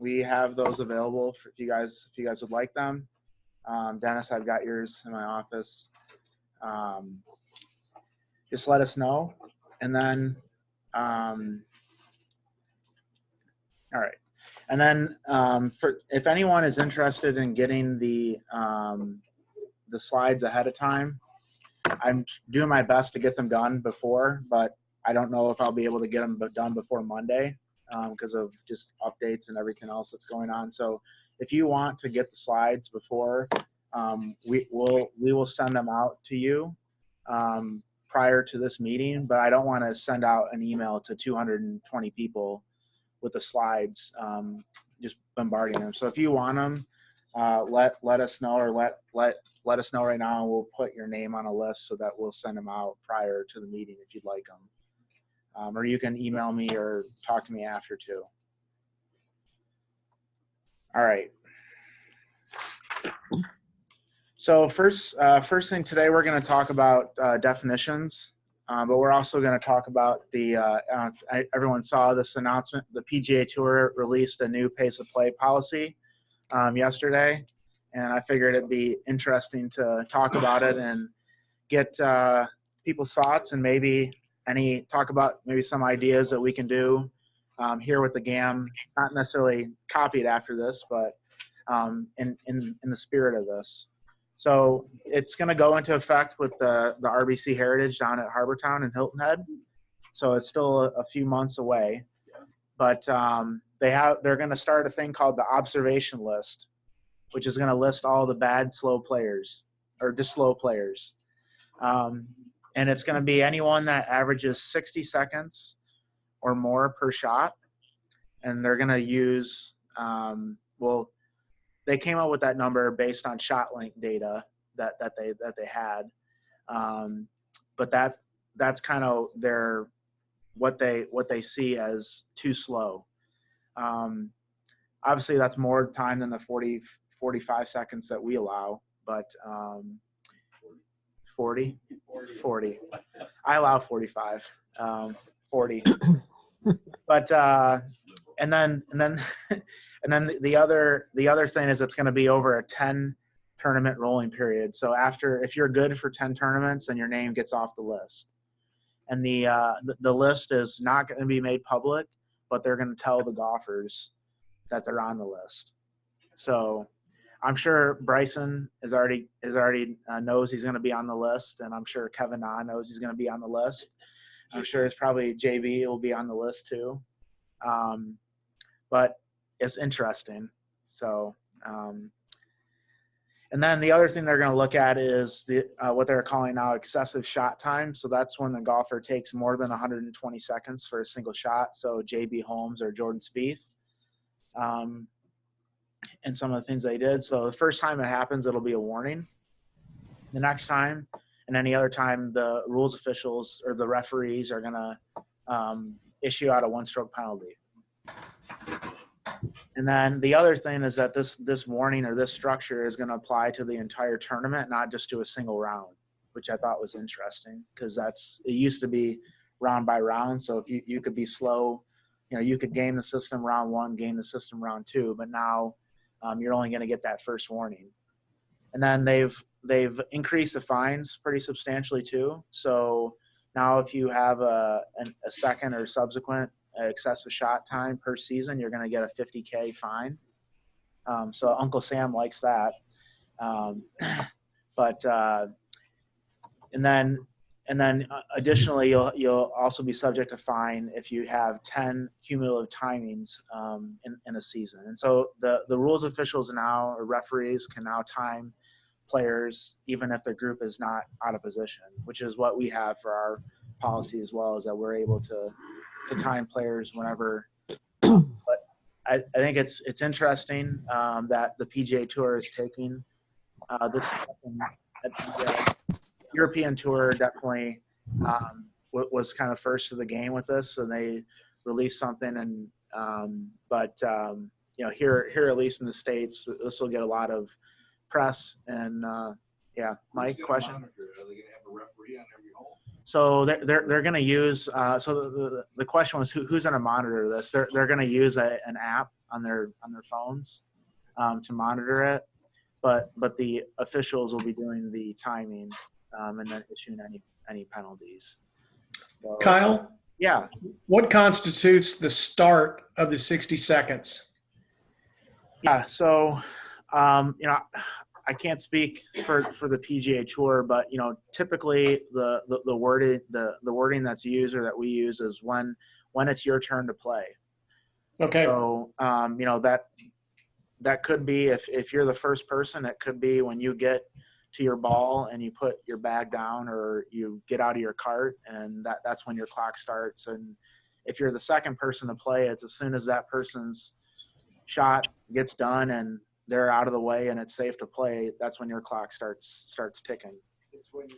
we have those available for if you guys would like them. Dennis, I've got yours in my office. Just let us know, and then all right. And then if anyone is interested in getting the slides ahead of time, I'm doing my best to get them done before, but I don't know if I'll be able to get them done before Monday because of just updates and everything else that's going on. So if you want to get the slides before, we will send them out to you prior to this meeting, but I don't want to send out an email to 220 people with the slides, just bombarding them. So if you want them, let us know, or let us know right now, and we'll put your name on a list so that we'll send them out prior to the meeting if you'd like them. Or you can email me or talk to me after too. All right. So first thing today, we're going to talk about definitions. But we're also going to talk about everyone saw this announcement. The PGA Tour released a new pace of play policy yesterday, and I figured it'd be interesting to talk about it and get people's thoughts, and maybe talk about maybe some ideas that we can do here with the GAM, not necessarily copied after this, but in the spirit of this. So it's going to go into effect with the RBC Heritage down at Harbortown and Hilton Head. So it's still a few months away, but they're going to start a thing called the observation list, which is going to list all the bad slow players or just slow players, and it's going to be anyone that averages 60 seconds or more per shot, and they're going to use they came up with that number based on shot length data that they had, but that's kind of what they see as too slow. Obviously, that's more time than the 45 seconds that we allow, but 40. I allow 45, 40, but and then the other thing is it's going to be over a 10 tournament rolling period. So if you're good for 10 tournaments, then your name gets off the list. And the list is not going to be made public, but they're going to tell the golfers that they're on the list. So I'm sure Bryson is already knows he's going to be on the list, and I'm sure Kevin Na knows he's going to be on the list. I'm sure it's probably JB will be on the list too. But it's interesting. So, and then the other thing they're going to look at is what they're calling now excessive shot time. So that's when the golfer takes more than 120 seconds for a single shot. So JB Holmes or Jordan Spieth, and some of the things they did. So the first time it happens, it'll be a warning. The next time and any other time, the rules officials or the referees are going to issue out a one-stroke penalty. And then the other thing is that this warning or this structure is going to apply to the entire tournament, not just to a single round, which I thought was interesting because it used to be round by round. So if you could be slow, you could game the system round one, game the system round two, but now you're only going to get that first warning. And then they've increased the fines pretty substantially too. So now if you have a second or subsequent excessive shot time per season, you're going to get a $50K fine. So Uncle Sam likes that. And then additionally, you'll also be subject to fine if you have 10 cumulative timings in a season. And so the rules officials now, or referees, can now time players even if their group is not out of position, which is what we have for our policy as well, is that we're able to time players whenever. But I think it's interesting that the PGA Tour is taking this. The European Tour definitely was kind of first to the game with this, and they released something. And here at least in the States, this will get a lot of press. And Mike, question. Are they going to have a referee on every hole? So they're going to use. So the question was who's going to monitor this? They're going to use an app on their phones to monitor it, but the officials will be doing the timing and then issuing any penalties. So, Kyle? Yeah. What constitutes the start of the 60 seconds? Yeah. So, I can't speak for the PGA Tour, but typically the wording that's used or that we use is when it's your turn to play. Okay. So that could be if you're the first person, it could be when you get to your ball and you put your bag down or you get out of your cart, and that's when your clock starts. And if you're the second person to play, it's as soon as that person's shot gets done and they're out of the way and it's safe to play, that's when your clock starts ticking.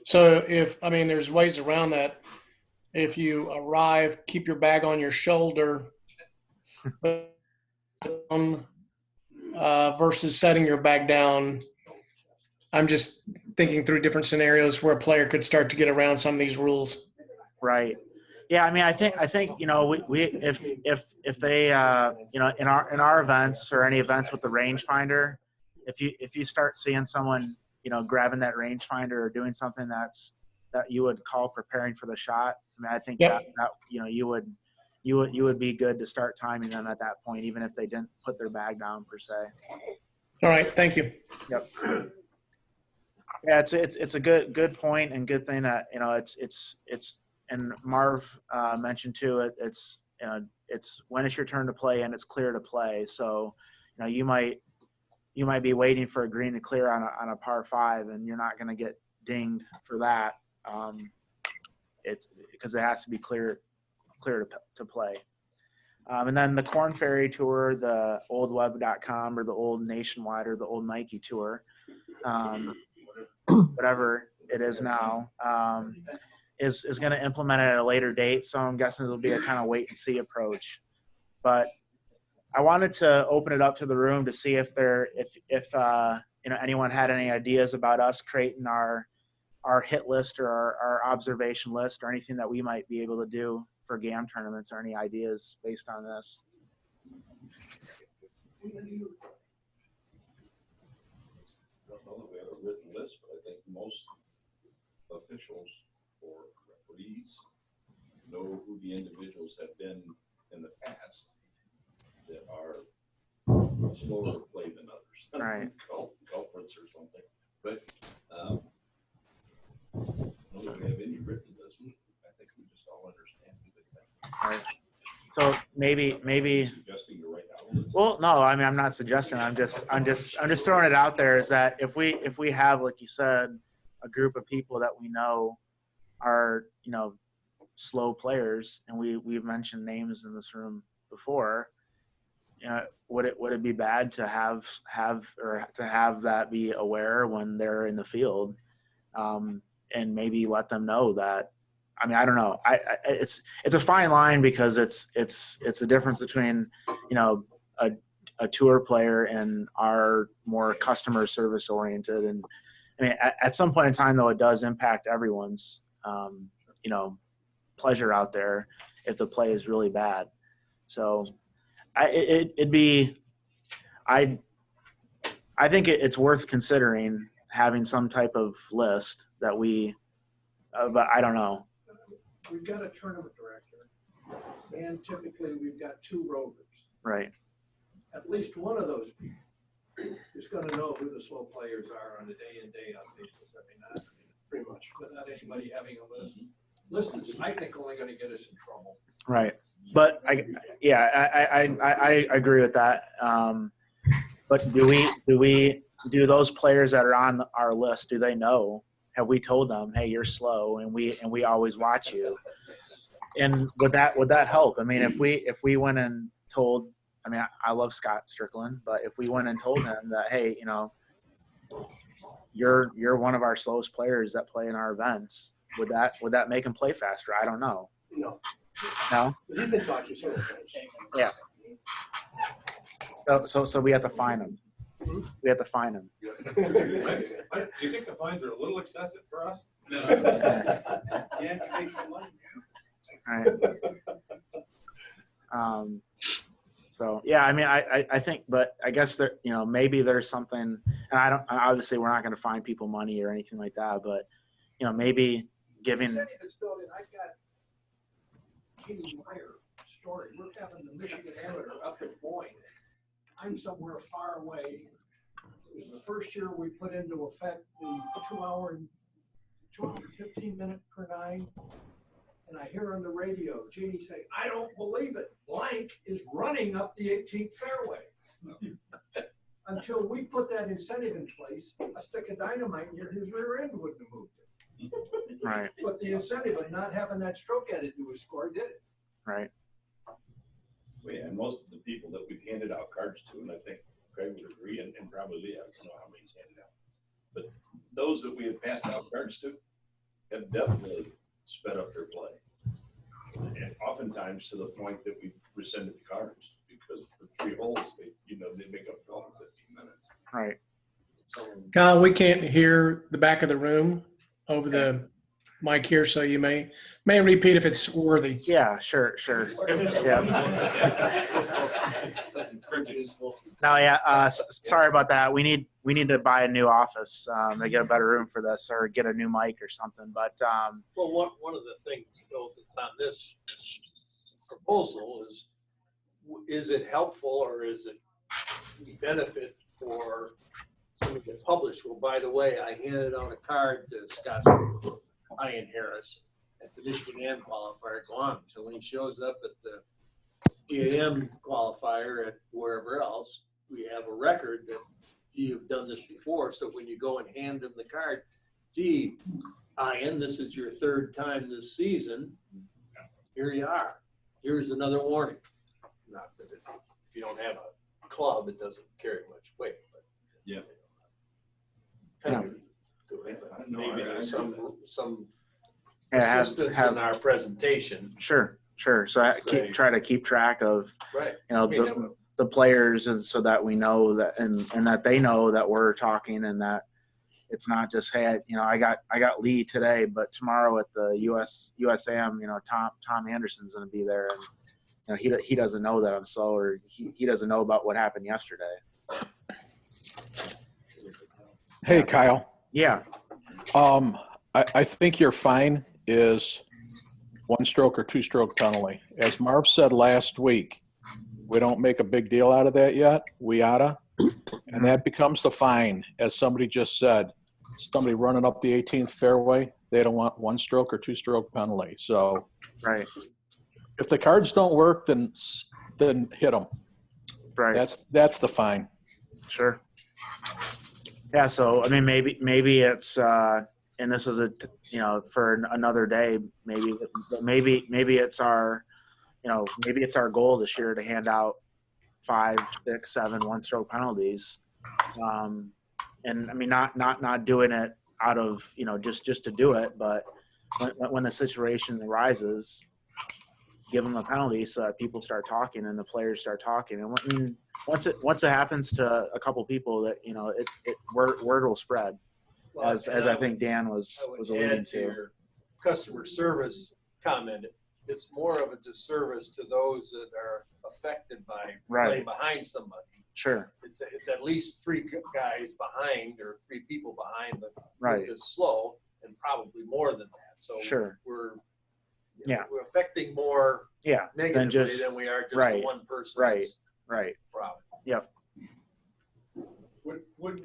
So there's ways around that. If you arrive, keep your bag on your shoulder versus setting your bag down. I'm just thinking through different scenarios where a player could start to get around some of these rules. Right. Yeah. I mean, I think we if they in our events or any events with the rangefinder, if you start seeing someone grabbing that rangefinder or doing something that you would call preparing for the shot, I mean, I think that you would be good to start timing them at that point, even if they didn't put their bag down per se. All right. Thank you. Yep. Yeah, it's a good point and good thing that it's and Marv mentioned too. It's when it's your turn to play and it's clear to play. So you might be waiting for a green to clear on a par 5, and you're not going to get dinged for that. It's because it has to be clear to play. And then the Korn Ferry Tour, the old web.com or the old Nationwide or the old Nike Tour, whatever it is now, is going to implement it at a later date. So I'm guessing it'll be a kind of wait and see approach. But I wanted to open it up to the room to see if anyone had any ideas about us creating our hit list or our observation list or anything that we might be able to do for GAM tournaments, or any ideas based on this. We have a written list, but I think most officials or referees know who the individuals have been in the past that are slower to play than others. Right. Culprits or something. But I don't think we have any written list. I think we just all understand who they are. Right. So maybe. Suggesting to write down a list? Well, no. I mean, I'm not suggesting. I'm just throwing it out there. Is that if we have, like you said, a group of people that we know are slow players, and we've mentioned names in this room before. Would it be bad to have that be aware when they're in the field, and maybe let them know that? I mean, I don't know. It's a fine line, because it's a difference between a tour player and our more customer service oriented. And I mean, at some point in time, though, it does impact everyone's pleasure out there if the play is really bad. So I think it's worth considering having some type of list that but I don't know. We've got a tournament director, and typically we've got 2 rovers. Right. At least one of those people is going to know who the slow players are on a day in, day out basis. I mean, pretty much without anybody having a list. List is, I think, only going to get us in trouble. Right. But I agree with that. But do those players that are on our list, do they know? Have we told them, hey, you're slow, and we always watch you? And would that help? I mean, if we went and told, I mean, I love Scott Strickland, but if we went and told him that, hey, you're one of our slowest players that play in our events, would that make him play faster? I don't know. No. He's been talking several times. Yeah. So we have to fine him. We have to fine him. Do you think the fines are a little excessive for us? No. Yeah, to make some money. Right. So yeah, I mean, I think, but I guess there, maybe there's something, and obviously we're not going to find people money or anything like that, but maybe giving. I've got Katie Meyer story. We're having the Michigan Amateur up at Boyne. I'm somewhere far away. It was the first year we put into effect the 2-hour and 215-minute per 9. And I hear on the radio, Jeannie say, "I don't believe it. Blank is running up the 18th fairway." Until we put that incentive in place, a stick of dynamite near his rear end wouldn't have moved it. Right. But the incentive of not having that stroke added to his score did it. Right. Well, yeah, and most of the people that we've handed out cards to, and I think Craig would agree, and probably I don't know how many he's handed out, but those that we have passed out cards to have definitely sped up their play. And oftentimes to the point that we rescinded the cards because for 3 holes, they make up 12 or 15 minutes. Right. So, Kyle, we can't hear the back of the room over the mic here, so you may repeat if it's worthy. Yeah, sure. Yeah. No, yeah. Sorry about that. We need to buy a new office to get a better room for this, or get a new mic or something. But Well, one of the things, though, that's on this proposal is it helpful, or is it a benefit for somebody to publish? Well, by the way, I handed out a card to Scott Ian Harris at the Michigan Am qualifier. Go on. So when he shows up at the EAM qualifier at wherever else, we have a record that you've done this before. So when you go and hand him the card, gee, Ian, this is your 3rd time this season. Here you are. Here's another warning. Not that if you don't have a club, it doesn't carry much weight. But Yeah. Maybe there's some yeah, assistance in our presentation. Sure. So try to keep track of Right. the players, and so that we know that, and that they know that we're talking, and that it's not just, hey, I got Lee today, but tomorrow at the USAM, Tom Anderson's going to be there, and he doesn't know that I'm slow, or he doesn't know about what happened yesterday. Hey, Kyle. Yeah. I think your fine is 1-stroke or 2-stroke penalty. As Marv said last week, we don't make a big deal out of that yet. We oughta. And that becomes the fine. As somebody just said, somebody running up the 18th fairway, they don't want 1-stroke or 2-stroke penalty. So Right. if the cards don't work, then hit them. Right. That's the fine. Sure. Yeah. So, I mean, maybe it's, and this is for another day, maybe it's our, maybe it's our goal this year to hand out 5, 6, 7 1-stroke penalties. And I mean, not doing it out of, just to do it, but when the situation arises, give them a penalty so that people start talking and the players start talking. And I mean, once it happens to a couple people, that word will spread, as I think Dan was alluding to. Your customer service comment, it's more of a disservice to those that are affected by playing behind somebody. Sure. It's at least 3 guys behind, or 3 people behind Right. that's slow, and probably more than that. So Sure. we're affecting more Yeah. negatively than we are just the one person. Right. Problem. Yep. Would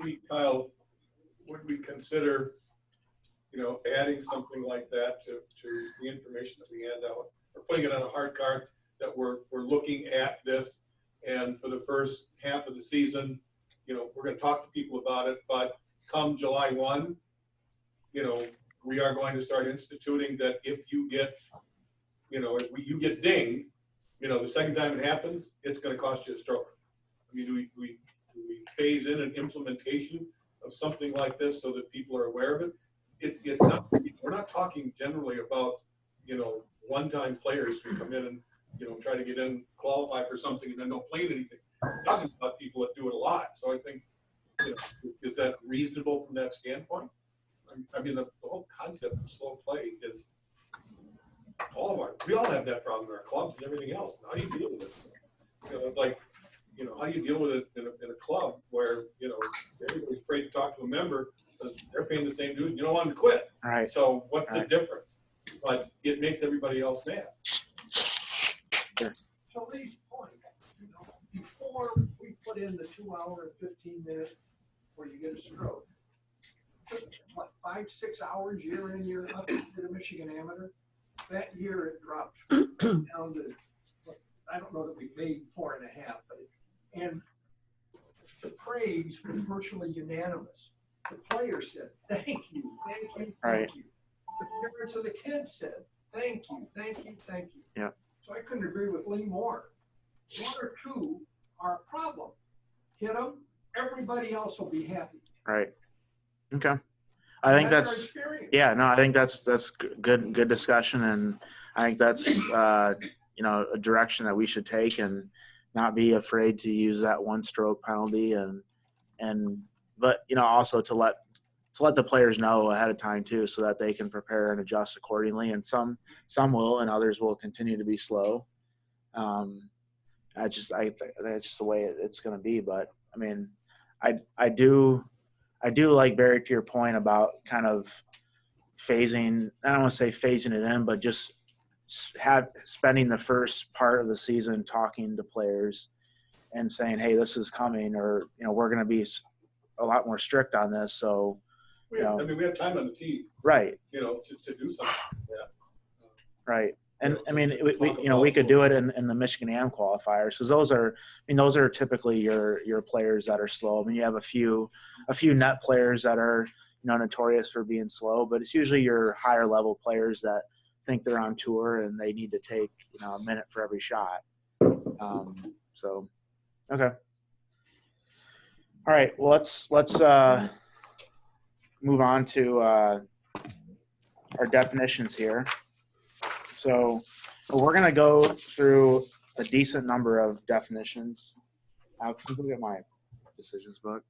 we consider, adding something like that to the information that we hand out, or putting it on a hard card that we're looking at this, and for the first half of the season, we're going to talk to people about it, but come July 1, we are going to start instituting that if you get, if you get dinged, the second time it happens, it's going to cost you a stroke. I mean, do we phase in an implementation of something like this so that people are aware of it? It's not. We're not talking generally about one-time players who come in and try to get in, qualify for something, and then don't play anything. We're talking about people that do it a lot. So I think, is that reasonable from that standpoint? I mean, the whole concept of slow play is we all have that problem in our clubs and everything else. How do you deal with it? It's like, how do you deal with it in a club where, everybody's afraid to talk to a member because they're paying the same dues. You don't want them to quit. Right. So what's the Right. difference? But it makes everybody else mad. So Lee's point, before we put in the 2 hour and 15 minutes where you get a stroke, what, 5-6 hours year in, year out to the Michigan Amateur? That year it dropped down to, I don't know that we made 4.5, but and the praise was virtually unanimous. The players said, thank you, thank you, Right. thank you. The parents of the kids said, thank you, thank you, thank you. Yeah. So I couldn't agree with Lee more. 1 or 2 are a problem. Hit them, everybody else will be happy. Right. Okay. I think our that's, experience. yeah, no, I think that's good discussion. And I think that's, a direction that we should take and not be afraid to use that 1 stroke penalty but also to let the players know ahead of time too, so that they can prepare and adjust accordingly. And some will, and others will continue to be slow. I think that's just the way it's going to be. But I mean, I do like, Barry, to your point about kind of phasing. I don't want to say phasing it in, but just spending the first part of the season talking to players and saying, hey, this is coming, or we're going to be a lot more strict on this. So We have time on the tee, right, to do something. Yeah. right. And I mean, we could do it in the Michigan Am qualifiers, because those are typically your players that are slow. I mean, you have a few net players that are notorious for being slow, but it's usually your higher level players that think they're on tour and they need to take a minute for every shot. So, okay, all right. Well, let's move on to our definitions here. So we're going to go through a decent number of definitions. Alex, can you look at my decisions book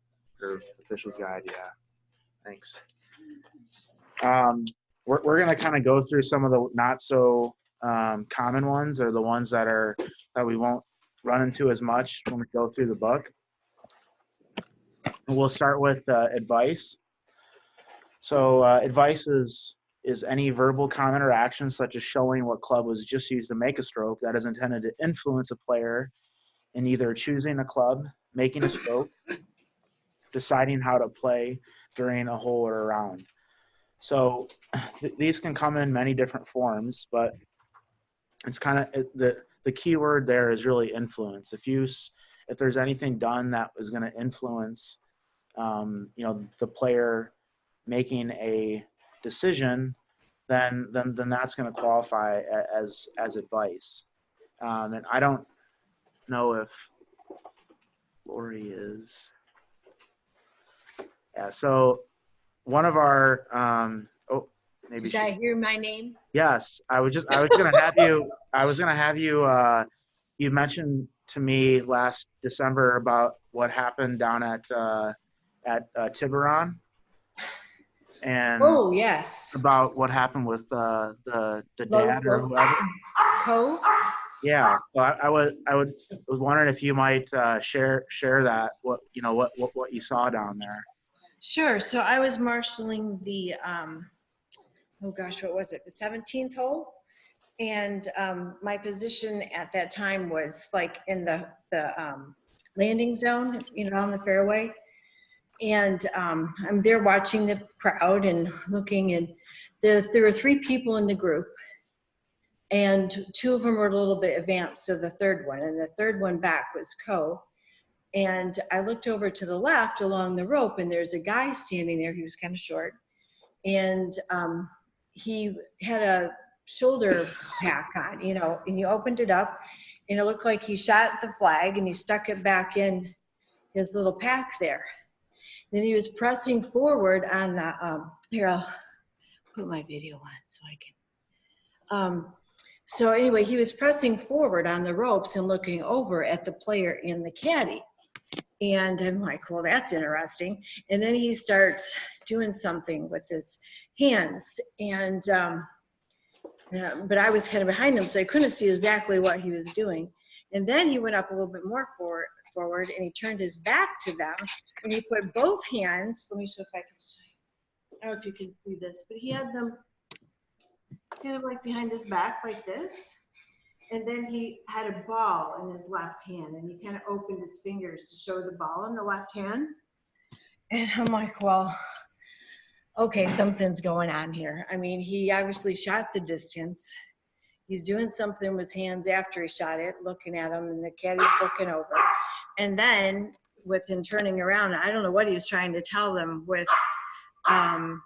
or official's guide? Yeah, thanks. We're going to kind of go through some of the not so common ones, or the ones that we won't run into as much when we go through the book. And we'll start with advice. So advice is any verbal comment or action, such as showing what club was just used to make a stroke, that is intended to influence a player in either choosing a club, making a stroke, deciding how to play during a hole or a round. So these can come in many different forms, but it's kind of the key word there is really influence. If there's anything done that is going to influence the player making a decision, then that's going to qualify as advice. And I don't know if Lori is. Yeah. So one of our maybe Did I hear my name? Yes, I was going to have you. I was going to have you. You mentioned to me last December about what happened down at Tiburon. And Oh, yes. about what happened with the dad or whoever. Co? Yeah. So I was wondering if you might share that, what you saw down there. Sure. So I was marshaling the oh gosh, what was it? The 17th hole, and my position at that time was like in the landing zone, on the fairway. And I'm there watching the crowd and looking, and there were 3 people in the group, and 2 of them were a little bit advanced to the 3rd one, and the 3rd one back was Co. And I looked over to the left along the rope, and there's a guy standing there. He was kind of short, and he had a shoulder pack on, and you opened it up, and it looked like he shot the flag, and he stuck it back in his little pack there. Then he was pressing forward on the, here, I'll put my video on so I can. So anyway, he was pressing forward on the ropes and looking over at the player in the caddy. And I'm like, well, that's interesting. And then he starts doing something with his hands. And, but I was kind of behind him, so I couldn't see exactly what he was doing. And then he went up a little bit more forward and he turned his back to them and he put both hands, let me show if I can show you. I don't know if you can see this, but he had them kind of like behind his back like this. And then he had a ball in his left hand and he kind of opened his fingers to show the ball in the left hand. And I'm like, well, okay, something's going on here. I mean, he obviously shot the distance. He's doing something with his hands after he shot it, looking at him, and the caddy's looking over. And then with him turning around, I don't know what he was trying to tell them with the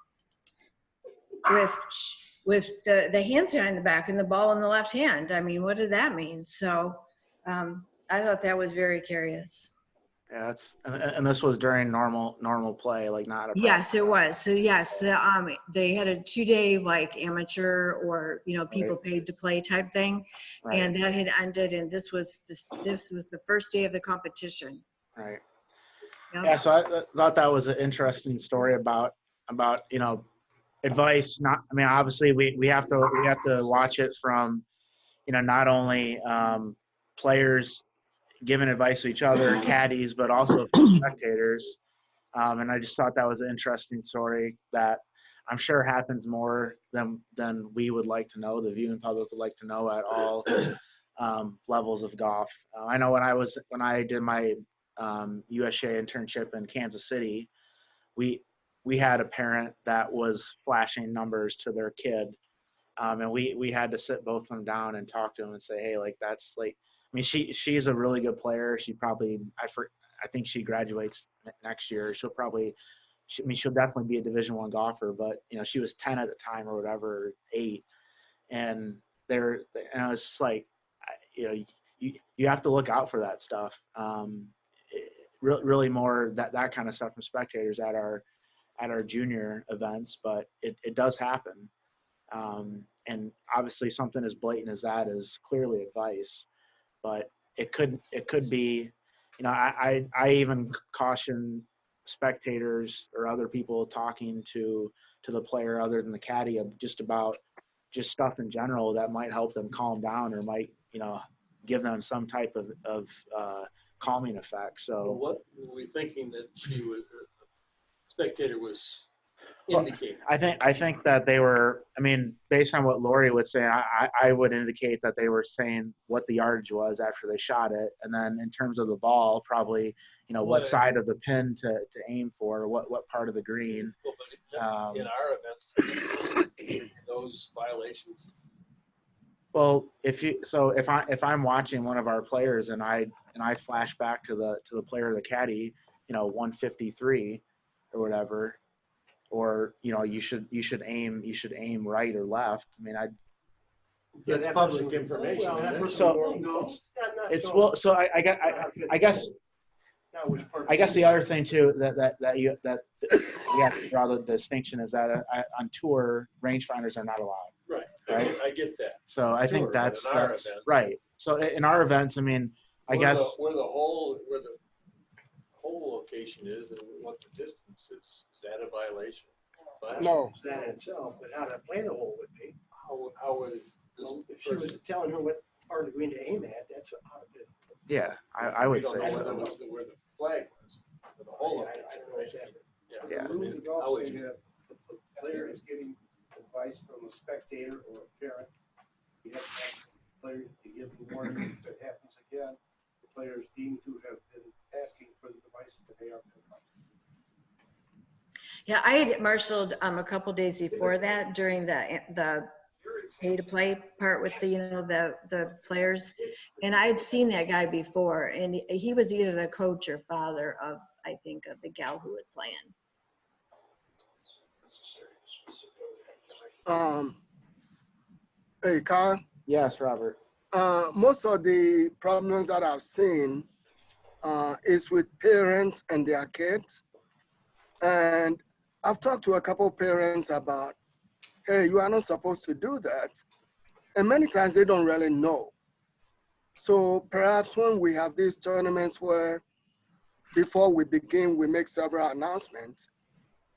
hands behind the back and the ball in the left hand. I mean, what did that mean? So I thought that was very curious. Yeah, that's and this was during normal play, like not a. Yes, it was. So yes, they had a 2-day like amateur or people paid to play type thing, Right. and that had ended. And this was the first day of the competition. Right. Yep. Yeah. So I thought that was an interesting story about advice. I mean, obviously we have to watch it from not only players giving advice to each other, caddies, but also spectators. And I just thought that was an interesting story that I'm sure happens more than we would like to know, the viewing public would like to know at all levels of golf. I know when I did my USGA internship in Kansas City, we had a parent that was flashing numbers to their kid. And we had to sit both of them down and talk to them and say, hey, like that's like, I mean, she's a really good player. She probably, I think she graduates next year. She'll definitely be a Division I golfer, but she was 10 at the time or whatever, 8. And it's just like, you have to look out for that stuff. Really more that kind of stuff from spectators at our junior events, but it does happen. And obviously something as blatant as that is clearly advice, but it could be, I even caution spectators or other people talking to the player other than the caddy of just stuff in general that might help them calm down or might, give them some type of calming effect. So what were we thinking that the spectator was indicating? I think that they were, I mean, based on what Lori would say, I would indicate that they were saying what the yardage was after they shot it. And then in terms of the ball, probably, what side of the pin to aim for, what part of the green. Well, but in our events, those violations. Well, if I'm watching one of our players and I flash back to the player, the caddy, 153 or whatever, or you should aim right or left. I mean, That's public information. Well, that person So- won't know. it's well. So I guess the other thing too that you have to draw the distinction is that on tour, rangefinders are not allowed. Right. Right. I get that. So I think Sure, but that's in our events- right. So in our events, I mean, I guess Where the whole location is and what the distance is that a violation? No. That itself, but how to play the hole would be. How is this If she was person? telling her what part of the green to aim at, that's out of it. yeah, I would say We don't so. know where the flag was for the whole I don't know exactly. Yeah. I Rules mean, of golf how would say you- that if the player is giving advice from a spectator or a parent, you have to ask the player to give the warning if it happens again. The player is deemed to have been asking for the advice that they are advised. Yeah, I had marshaled a couple days before that during the pay to play part with the players, and I had seen that guy before, and he was either the coach or father of, I think, of the gal who was playing. Hey, Carl, Yes, Robert. most of the problems that I've seen is with parents and their kids. And I've talked to a couple of parents about, hey, you are not supposed to do that. And many times they don't really know. So perhaps when we have these tournaments where before we begin, we make several announcements,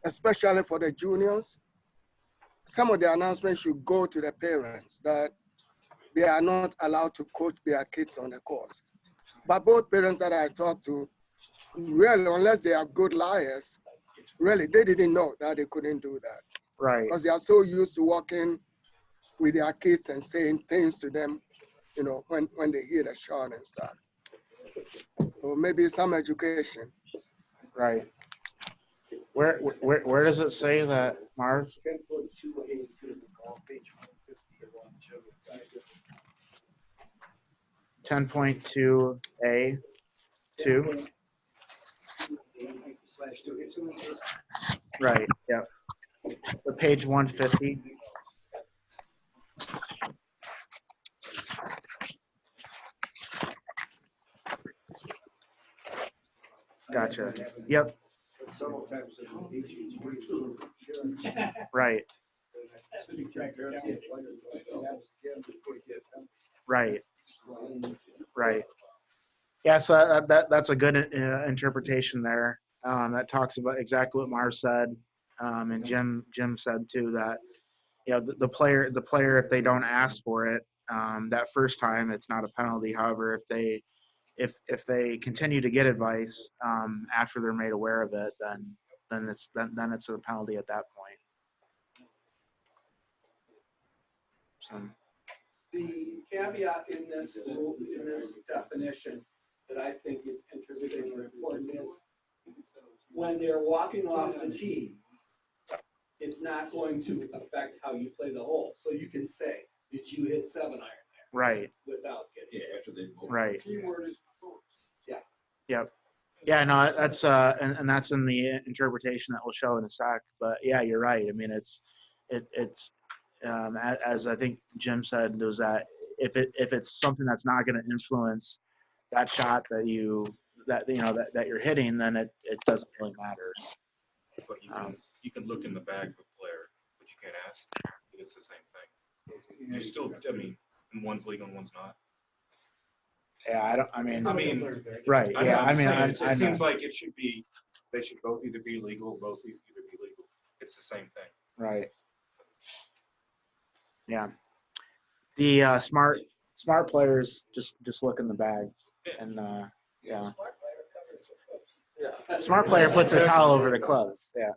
especially for the juniors, some of the announcements should go to the parents that they are not allowed to coach their kids on the course. But both parents that I talked to, really, unless they are good liars, really, they didn't know that they couldn't do that. Right. Because they are so used to walking with their kids and saying things to them, you know, when they hear the shot and stuff. So maybe some education. Right. Where does it say that, Marv? 10.2A on page 150 10.2A 2. 10.2A/2. It's in the Right. Yep. So page 150. Gotcha. Yep. several times in the HHV. Right. Right. Right. Yeah. So that's a good interpretation there. That talks about exactly what Marv said, and Jim said too, that the player if they don't ask for it that first time, it's not a penalty. However, if they continue to get advice after they're made aware of it, then it's a penalty at that point. So. The caveat in this rule, in this definition, that I think is interesting or important is when they're walking off the tee, it's not going to affect how you play the hole. So you can say, did you hit 7-iron there? Right. Without getting Yeah, after they vote. Right. keyword is yeah. Yep. Yeah, no, that's and that's in the interpretation that we'll show in a sec. But yeah, you're right. I mean, it's as I think Jim said, there's that if it's something that's not going to influence that shot that you're hitting, then it doesn't really matter. But you can look in the bag of a player, but you can't ask. It's the same thing. You still, I mean, one's legal and one's not. Yeah, I mean, right. I Yeah, know, it seems like they should both either be legal, both either be legal. It's the same thing. Right. Yeah. The smart players just look in the bag, and yeah. Smart player puts a towel over the clubs. Yeah.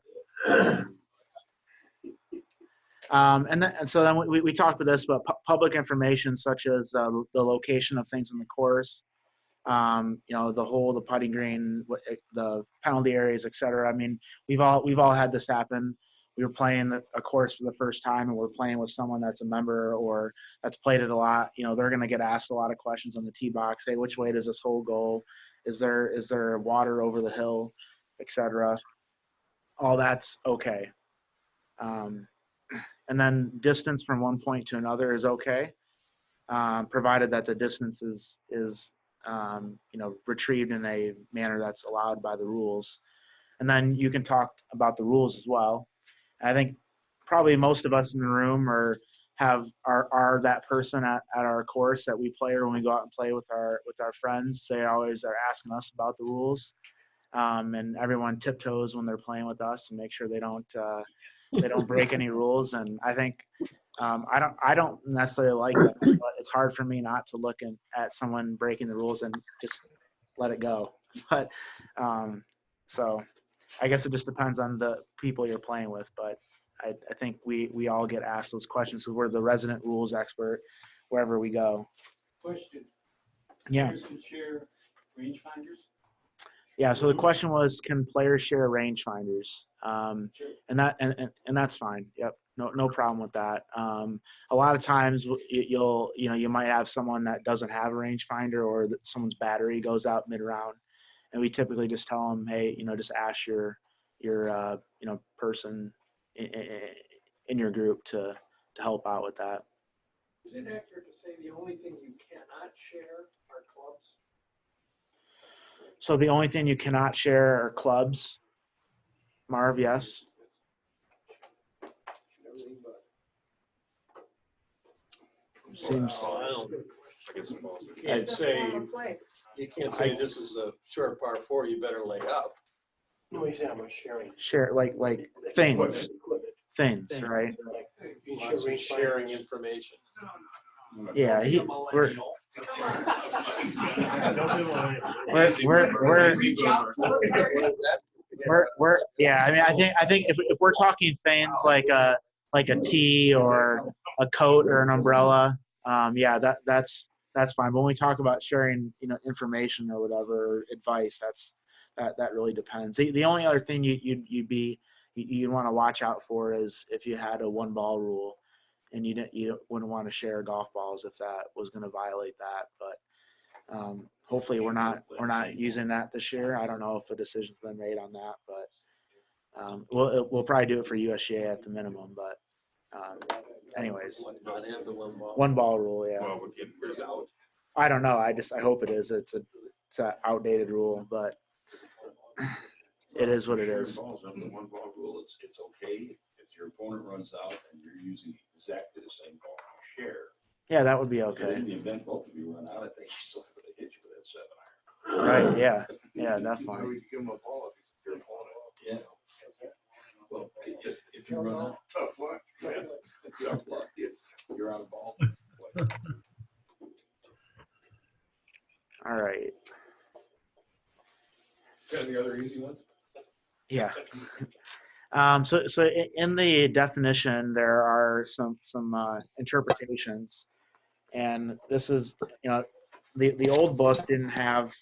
And so then we talked about this, but public information such as the location of things in the course, the hole, the putting green, the penalty areas, etc. I mean, we've all had this happen. We were playing a course for the first time, and we're playing with someone that's a member or that's played it a lot. They're going to get asked a lot of questions on the tee box. Hey, which way does this hole go? Is there water over the hill, etc. All that's okay. And then distance from one point to another is okay, provided that the distance is retrieved in a manner that's allowed by the rules. And then you can talk about the rules as well. I think probably most of us in the room are that person at our course that we play, or when we go out and play with our friends, they always are asking us about the rules, and everyone tiptoes when they're playing with us and make sure they don't break any rules. And I think I don't necessarily like that, but it's hard for me not to look at someone breaking the rules and just let it go. But so I guess it just depends on the people you're playing with. But I think we all get asked those questions because we're the resident rules expert wherever we go. Question. Yeah. Players can share rangefinders? Yeah, so the question was, can players share rangefinders? And that's fine. Yep, no problem with that. A lot of times you might have someone that doesn't have a rangefinder, or that someone's battery goes out mid-round, and we typically just tell them, hey, just ask your person in your group to help out with that. Is it accurate to say the only thing you cannot share are clubs? So the only thing you cannot share are clubs. Marv, yes? Seems. You can't say this is a short par 4, you better lay up. No, he's not sharing. Share like things, Equipment. right? Like, you Lots of sharing information. Yeah, Be a millennial. Yeah. I mean, I think if we're talking things like a tee or a coat or an umbrella, yeah, that's fine. But when we talk about sharing, information or whatever, advice, that really depends. The only other thing you'd want to watch out for is if you had a one ball rule, and you wouldn't want to share golf balls if that was going to violate that. But hopefully we're not using that this year. I don't know if a decision's been made on that, but we'll probably do it for USGA at the minimum. But anyways, Not have the one ball rule, yeah. Well, we're getting rid of it. I don't know. I hope it is. It's an outdated rule, but it is what it Sharing is. balls under the one ball rule, it's okay if your opponent runs out and you're using exactly the same ball you share. Yeah, that would be But okay. in the event both of you run out, I think you still have to hit you with that 7 iron. Right? Yeah. Yeah, definitely. We give them a ball if it's your opponent. Yeah. Well, if you run out, Tough luck. tough luck. You're out of ball. All right. Got any other easy ones? Yeah. So in the definition, there are some interpretations, and this is, the old book didn't have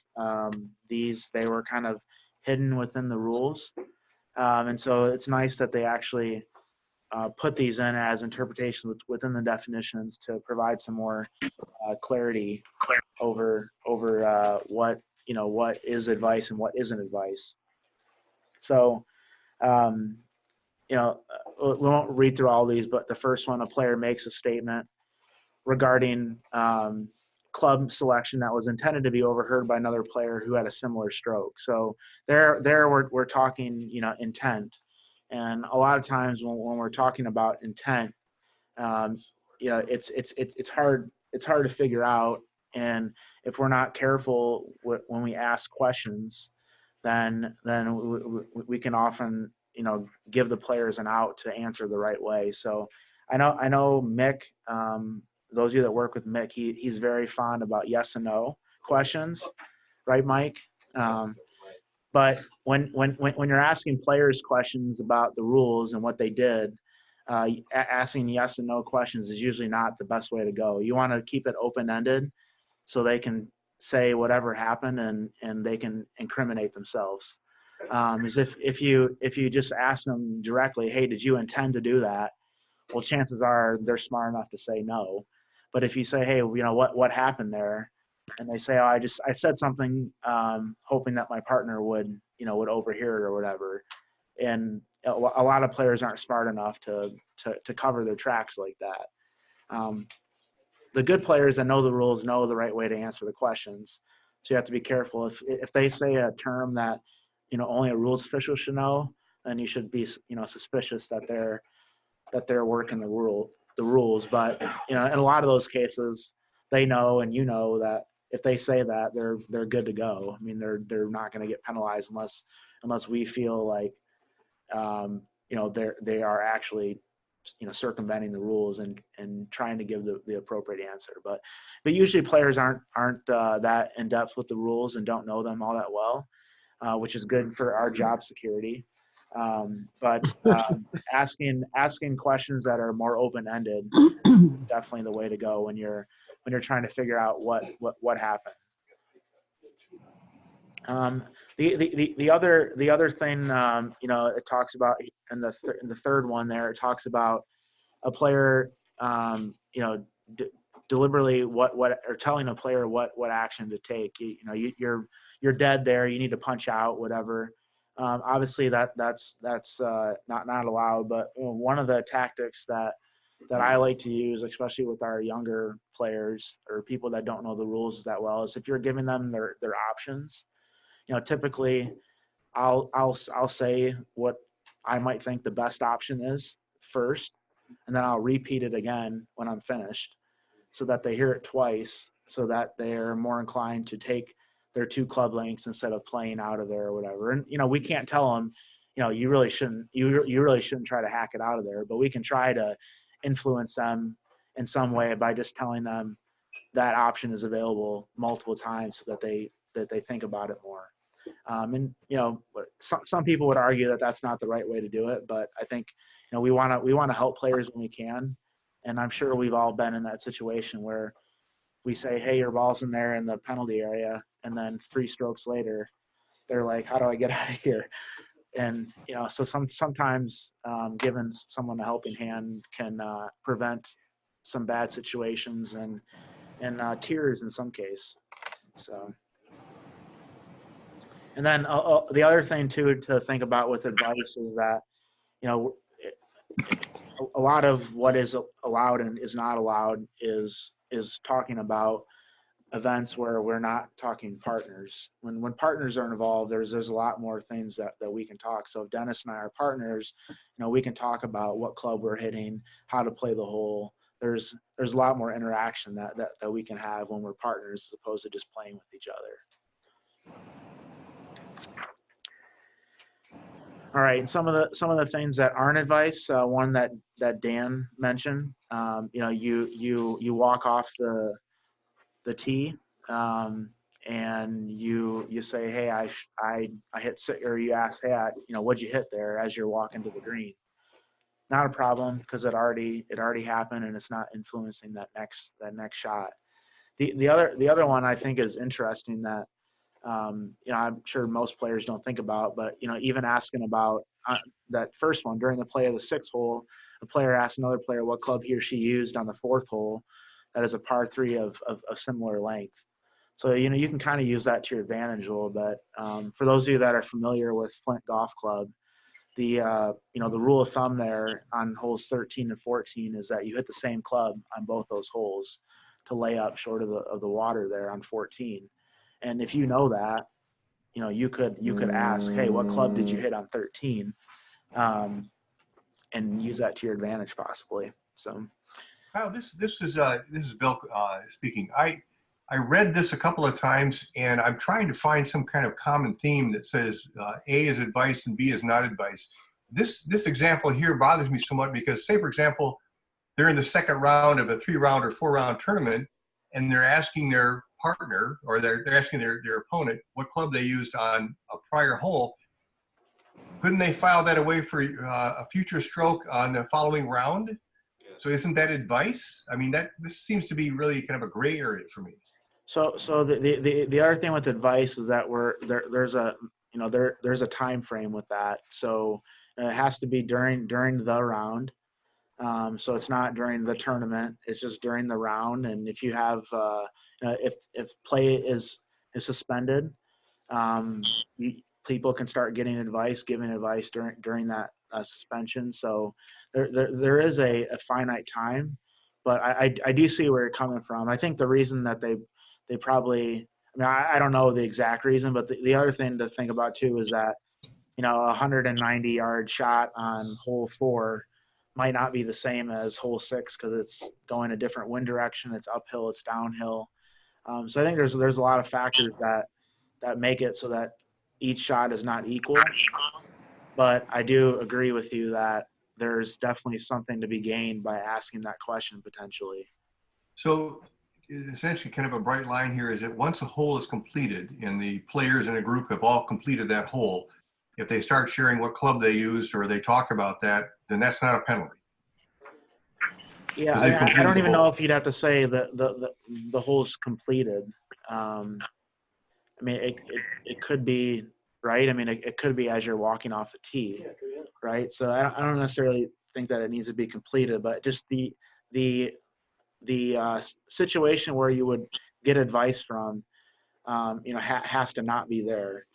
these. They were kind of hidden within the rules, and so it's nice that they actually put these in as interpretations within the definitions to provide some more clarity over what what is advice and what isn't advice. So. We won't read through all these, but the first one, a player makes a statement regarding club selection that was intended to be overheard by another player who had a similar stroke. So there we're talking, intent. And a lot of times when we're talking about intent, it's hard to figure out. And if we're not careful when we ask questions, then we can often give the players an out to answer the right way. So I know Mick, those of you that work with Mick, he's very fond about yes and no questions, right, Mike? But when you're asking players questions about the rules and what they did, asking yes and no questions is usually not the best way to go. You want to keep it open-ended so they can say whatever happened and they can incriminate themselves. Is if you just ask them directly, hey, did you intend to do that? Well, chances are they're smart enough to say no. But if you say, hey, what happened there? And they say, oh, I said something hoping that my partner would overhear it or whatever. And a lot of players aren't smart enough to cover their tracks like that. The good players that know the rules know the right way to answer the questions. So you have to be careful. If they say a term that only a rules official should know, then you should be suspicious that they're working the rules. But in a lot of those cases, they know and that if they say that, they're good to go. I mean, they're not going to get penalized unless we feel like they are actually circumventing the rules and trying to give the appropriate answer. But usually players aren't that in depth with the rules and don't know them all that well, which is good for our job security. But asking questions that are more open-ended is definitely the way to go when you're trying to figure out what happened. The other thing, it talks about in the third one there, it talks about a player, deliberately or telling a player what action to take. You're dead there. You need to punch out, whatever. Obviously that's not allowed. But one of the tactics that I like to use, especially with our younger players or people that don't know the rules that well, is if you're giving them their options. Typically I'll say what I might think the best option is first, and then I'll repeat it again when I'm finished so that they hear it twice, so that they're more inclined to take their 2 club lengths instead of playing out of there or whatever. And, we can't tell them, you really shouldn't try to hack it out of there, but we can try to influence them in some way by just telling them that option is available multiple times so that they think about it more. And some people would argue that that's not the right way to do it, but I think we want to help players when we can, and I'm sure we've all been in that situation where we say, hey, your ball's in there in the penalty area, and then 3 strokes later they're like, how do I get out of here? And so sometimes giving someone a helping hand can prevent some bad situations and tears in some case. So, and then the other thing too to think about with advice is that a lot of what is allowed and is not allowed is talking about events where we're not talking partners. When partners are involved, there's a lot more things that we can talk. So if Dennis and I are partners, we can talk about what club we're hitting, how to play the hole. There's a lot more interaction that we can have when we're partners as opposed to just playing with each other. All right, and some of the things that aren't advice. One that Dan mentioned. You walk off the tee, and you say, hey, I hit 6, or you ask, hey, what'd you hit there as you're walking to the green? Not a problem because it already happened and it's not influencing that next shot. The other one I think is interesting that I'm sure most players don't think about, but even asking about that first one during the play of the 6th hole, a player asked another player what club he or she used on the 4th hole. That is a par 3 of similar length. So you can kind of use that to your advantage a little bit. For those of you that are familiar with Flint Golf Club, the rule of thumb there on holes 13 and 14 is that you hit the same club on both those holes to lay up short of the water there on 14. And if you know that, you could ask, hey, what club did you hit on 13? And use that to your advantage possibly. So. Kyle, this is Bill speaking. I read this a couple of times, and I'm trying to find some kind of common theme that says A is advice and B is not advice. This example here bothers me somewhat because, say, for example, they're in the 2nd round of a 3-round or 4-round tournament, and they're asking their partner, or they're asking their opponent what club they used on a prior hole. Couldn't they file that away for a future stroke on the following round? So isn't that advice? I mean, this seems to be really kind of a gray area for me. So the other thing with advice is that there's a time frame with that. So it has to be during the round. So it's not during the tournament. It's just during the round. And if you have if play is suspended, people can start giving advice during that suspension. So there is a finite time, but I do see where you're coming from. I think the reason that they probably, I don't know the exact reason, but the other thing to think about too is that a 190-yard shot on hole 4 might not be the same as hole 6 because it's going a different wind direction, it's uphill, it's downhill. So I think there's a lot of factors that make it so that each shot is not equal. But I do agree with you that there's definitely something to be gained by asking that question potentially. So essentially kind of a bright line here is that once a hole is completed and the players in a group have all completed that hole, if they start sharing what club they used or they talk about that, then that's not a penalty. Yeah, I don't even know if you'd have to say that the hole's completed. It could be, right? It could be as you're walking off the tee, right? So I don't necessarily think that it needs to be completed, but just the situation where you would get advice from, has to not be there.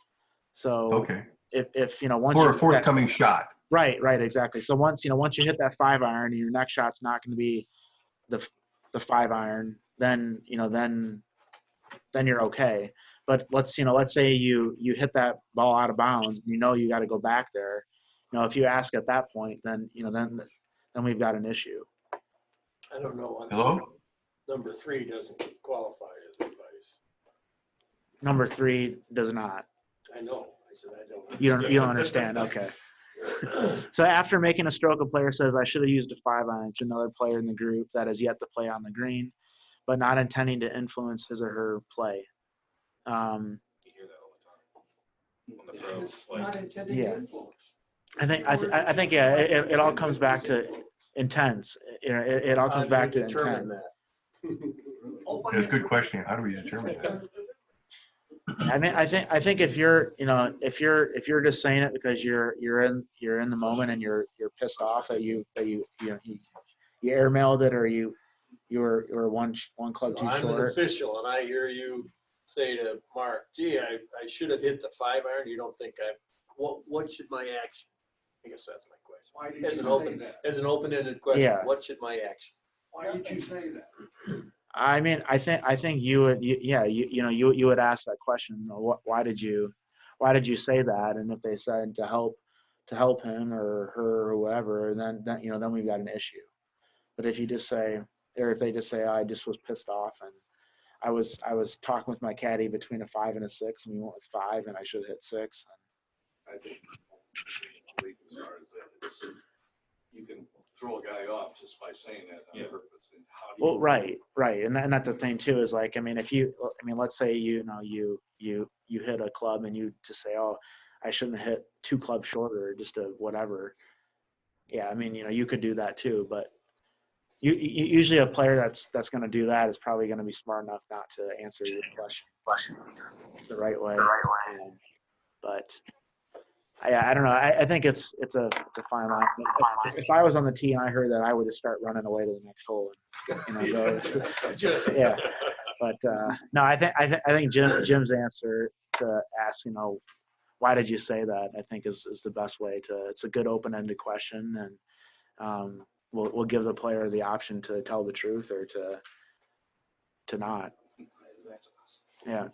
So okay. If once for a forthcoming shot. Right, exactly. So once you hit that 5-iron and your next shot's not going to be the 5-iron, then you're okay. But let's say you hit that ball out of bounds, you got to go back there. If you ask at that point, then we've got an issue. I don't know. Hello? Number 3 doesn't qualify as advice. Number 3 does not. I know. I said I don't. You don't understand. Okay. So after making a stroke, a player says, I should have used a 5-iron to another player in the group that has yet to play on the green, but not intending to influence his or her play. You hear that all the time. On the pros, It's not intended Yeah. to influence. I think yeah, it all comes back to intents. You know, it all comes back to determine intent. that. That's a good question. How do we determine that? I think if you're, you know, if you're just saying it because you're in the moment and you're pissed off that you airmailed it or you were one club So too I'm an short. official and I hear you say to Mark, gee, I should have hit the 5-iron. You don't think what should my action? I guess that's my question. Why did As you an say open, that? as an open-ended question, Yeah. what should my action? Why did you say that? I mean, I think you would, you would ask that question. Why did you say that? And if they said to help him or her or whoever, then then we've got an issue. But if you just say, or if they just say, I just was pissed off and I was talking with my caddy between a 5 and a 6, and we went with 5, and I should have hit 6. I think the legal are is that you can throw a guy off just by saying that on purpose. And how do you? Well, right, and that's the thing too. Is like, I mean, let's say you hit a club and you just say, oh, I shouldn't have hit 2 clubs shorter, just a whatever. Yeah, I mean, you could do that too, but usually a player that's going to do that is probably going to be smart enough not to answer your question the right way. But I don't know. I think it's a fine line. If I was on the tee and I heard that, I would just start running away to the next hole and go. Yeah. But no, I think Jim's answer to ask, why did you say that? I think is the best way to. It's a good open-ended question, and we'll give the player the option to tell the truth or to not. Yeah.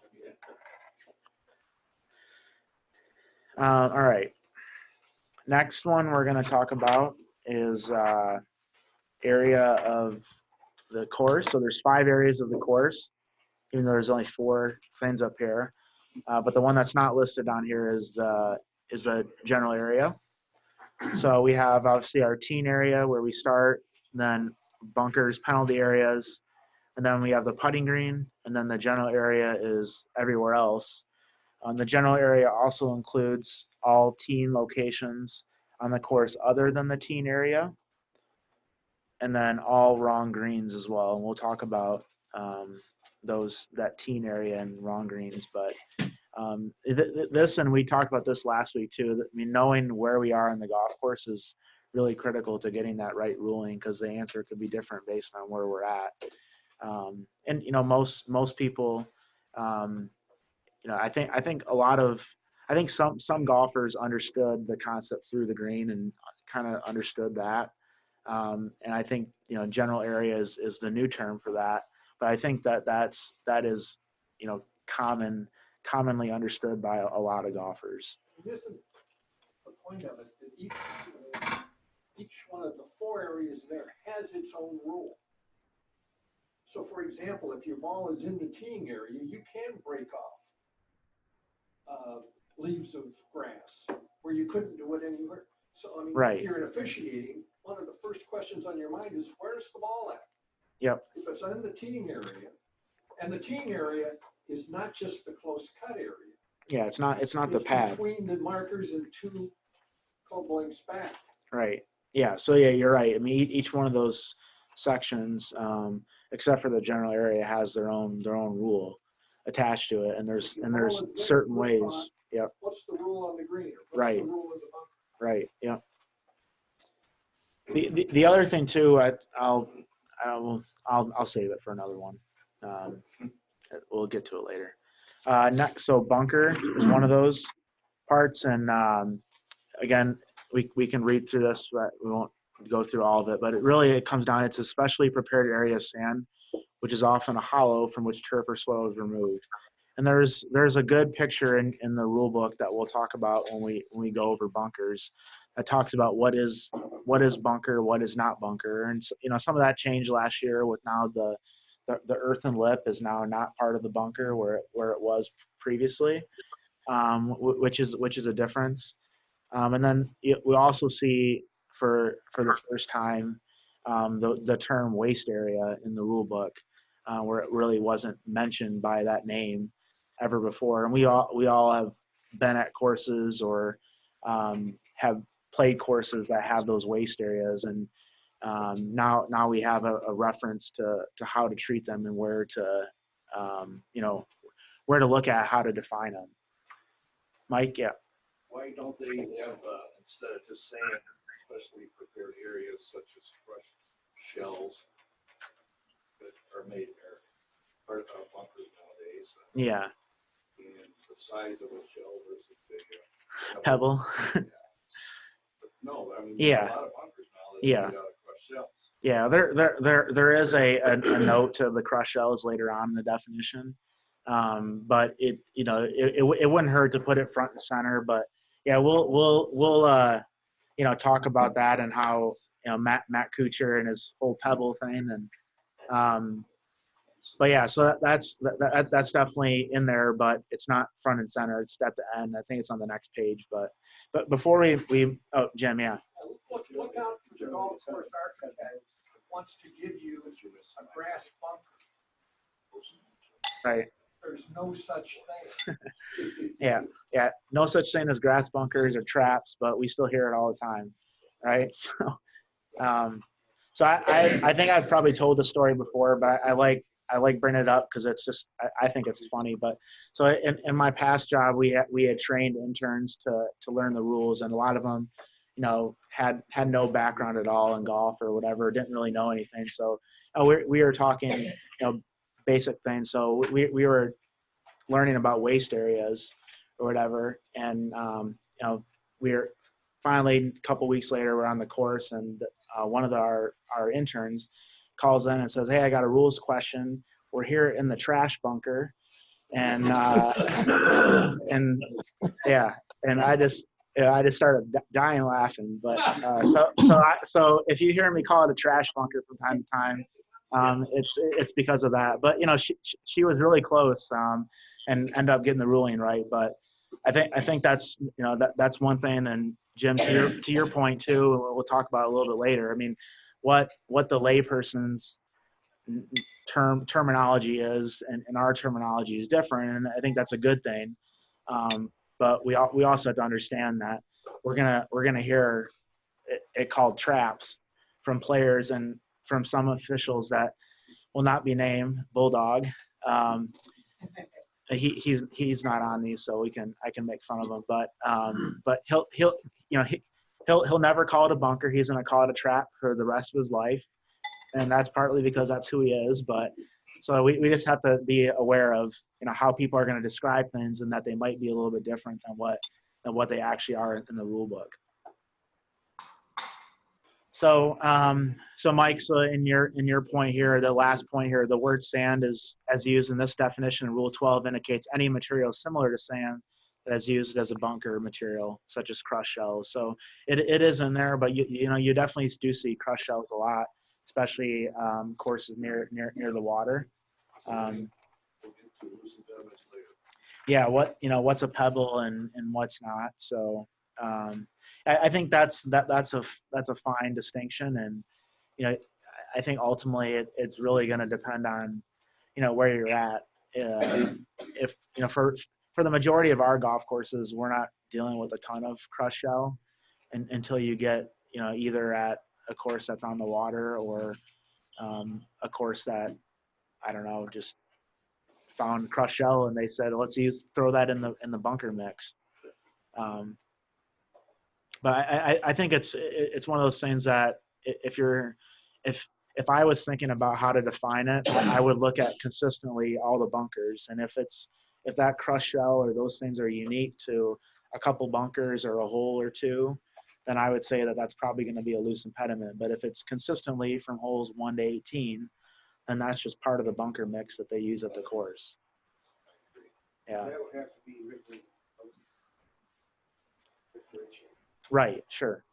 All right. Next one we're going to talk about is area of the course. So there's 5 areas of the course, even though there's only 4 things up here. But the one that's not listed on here is a general area. So we have obviously our teen area where we start, then bunkers, penalty areas, and then we have the putting green, and then the general area is everywhere else. The general area also includes all teen locations on the course other than the teen area, and then all wrong greens as well. And we'll talk about that teen area and wrong greens. But this, and we talked about this last week too. I mean, knowing where we are in the golf course is really critical to getting that right ruling, because the answer could be different based on where we're at. And most people. I think some golfers understood the concept through the green and kind of understood that. And I think, general area is the new term for that. But I think that is, commonly understood by a lot of golfers. This is the point of it, that each one of the 4 areas there has its own rule. So for example, if your ball is in the teeing area, you can break off leaves of grass where you couldn't do it anywhere. So I mean, right. If you're in officiating, one of the first questions on your mind is, where's the ball at? Yep. If it's in the teeing area, and the teeing area is not just the close cut area. Yeah, it's not the pad. Between the markers and 2 club lengths back. Right. Yeah. So yeah, you're right. I mean, each one of those sections, except for the general area, has their own rule attached to it, and there's certain ways. Yep. What's the rule on the green? What's right. The rule of the bunker? Right. Yep. The other thing too, I'll save it for another one. We'll get to it later. Next, so bunker is one of those parts, and again, we can read through this, but we won't go through all of it. But it comes down. It's a specially prepared area of sand, which is often a hollow from which turf or soil is removed. And there's a good picture in the rule book that we'll talk about when we go over bunkers, that talks about what is bunker, what is not bunker. And some of that changed last year with now the earthen lip is now not part of the bunker where it was previously, which is a difference. And then we also see for the first time the term waste area in the rule book, where it really wasn't mentioned by that name ever before. And we all have been at courses or have played courses that have those waste areas, and now we have a reference to how to treat them and where to where to look at how to define them. Mike, yeah. Why don't they have, instead of just sand, especially prepared areas such as crushed shells that are made there, part of bunkers nowadays? Yeah. And the size of a shell versus a Pebble. But no, I mean, Yeah. there's a lot of bunkers now that Yeah. are made out of crushed shells. Yeah, there is a note to the crushed shells later on in the definition, but it wouldn't hurt to put it front and center. But yeah, we'll talk about that and how Matt Kuchar and his whole pebble thing, and but yeah, so that's definitely in there, but it's not front and center. It's at the end. I think it's on the next page. But before we Jim, yeah. Look out for the golf course architect wants to give you a grass bunker. Right. There's no such thing. Yeah, no such thing as grass bunkers or traps, but we still hear it all the time, right? So I think I've probably told the story before, but I like bringing it up because it's just I think it's funny. But so in my past job, we had trained interns to learn the rules, and a lot of them, had no background at all in golf or whatever, didn't really know anything. So we were talking, basic things. So we were learning about waste areas or whatever, and we were finally a couple weeks later we're on the course, and one of our interns calls in and says, "Hey, I got a rules question. We're here in the trash bunker," and and I just started dying laughing. But so if you hear me call it a trash bunker from time to time, it's because of that. But she was really close, and ended up getting the ruling right. But I think that's that's one thing. And Jim, to your point too, we'll talk about it a little bit later. I mean, what the layperson's terminology is and our terminology is different, and I think that's a good thing. But we also have to understand that we're gonna hear it called traps from players and from some officials that will not be named. Bulldog, he's not on these, so I can make fun of him. But he'll never call it a bunker. He's gonna call it a trap for the rest of his life, and that's partly because that's who he is. But so we just have to be aware of how people are going to describe things, and that they might be a little bit different than what they actually are in the rule book. So Mike, so in your point here, the last point here, the word sand is, as used in this definition in Rule 12, indicates any material similar to sand that is used as a bunker material, such as crushed shells. So it is in there, but you definitely do see crushed shells a lot, especially courses near the water. Yeah, what's a pebble and what's not. So I think that's a fine distinction, and I think ultimately it's really going to depend on where you're at. If for the majority of our golf courses, we're not dealing with a ton of crushed shell until you get either at a course that's on the water or a course that I don't know, just found crushed shell and they said let's throw that in the bunker mix. But I think it's one of those things that if I was thinking about how to define it, I would look at consistently all the bunkers, and if that crushed shell or those things are unique to a couple bunkers or a hole or two, then I would say that that's probably going to be a loose impediment. But if it's consistently from holes 1 to 18, then that's just part of the bunker mix that they use at the course. Yeah. That would have to be written. Right. Sure.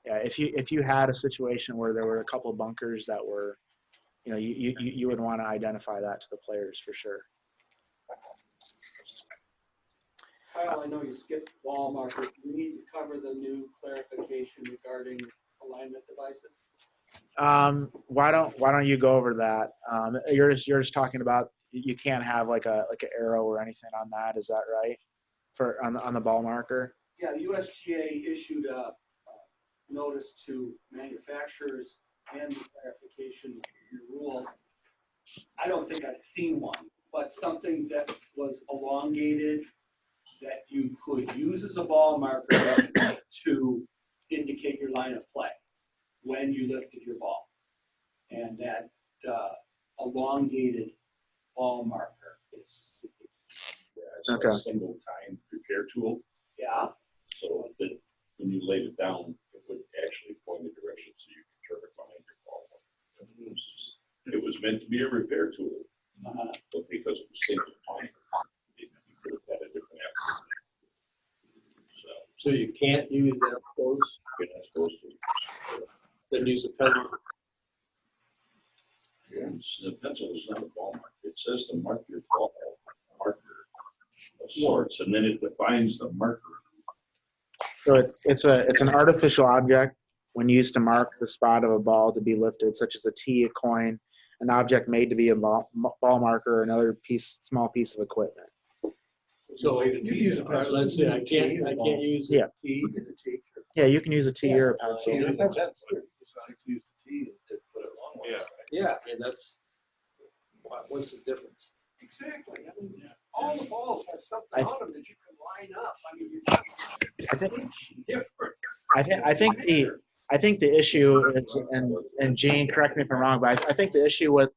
Yeah. If you had a situation where there were a couple of bunkers that were, you would want to identify that to the players for sure. Kyle, I know you skipped ball markers. We need to cover the new clarification regarding alignment devices. Why don't you go over that? You're just talking about you can't have like an arrow or anything on that. Is that right? For on the ball marker. Yeah, the USGA issued a notice to manufacturers and the clarification rule. I don't think I've seen one, but something that was elongated that you could use as a ball marker to indicate your line of play when you lifted your ball. And that elongated ball marker is. Okay. A single time prepare tool. Yeah. So that when you laid it down, it would actually point the direction so you could turn it behind your ball. It was meant to be a repair tool, but because it was single time, it could have had a different application. So you can't use that close? You're not supposed to. Then use a pencil. Yeah, the pencil is not a ball marker. It says to mark your ball marker of sorts, and then it defines the marker. So it's an artificial object when used to mark the spot of a ball to be lifted, such as a tee, a coin, an object made to be a ball marker, or another small piece of equipment. So you can use a pencil. Let's say I can't use a T. Yeah, you can use a tee or a pencil. Use a pencil. Use the T and put it long way. Yeah, and that's what's the difference? Exactly. I mean, all the balls have something on them that you can line up. I mean, I think different. I think the issue is, and Gene, correct me if I'm wrong, but I think the issue with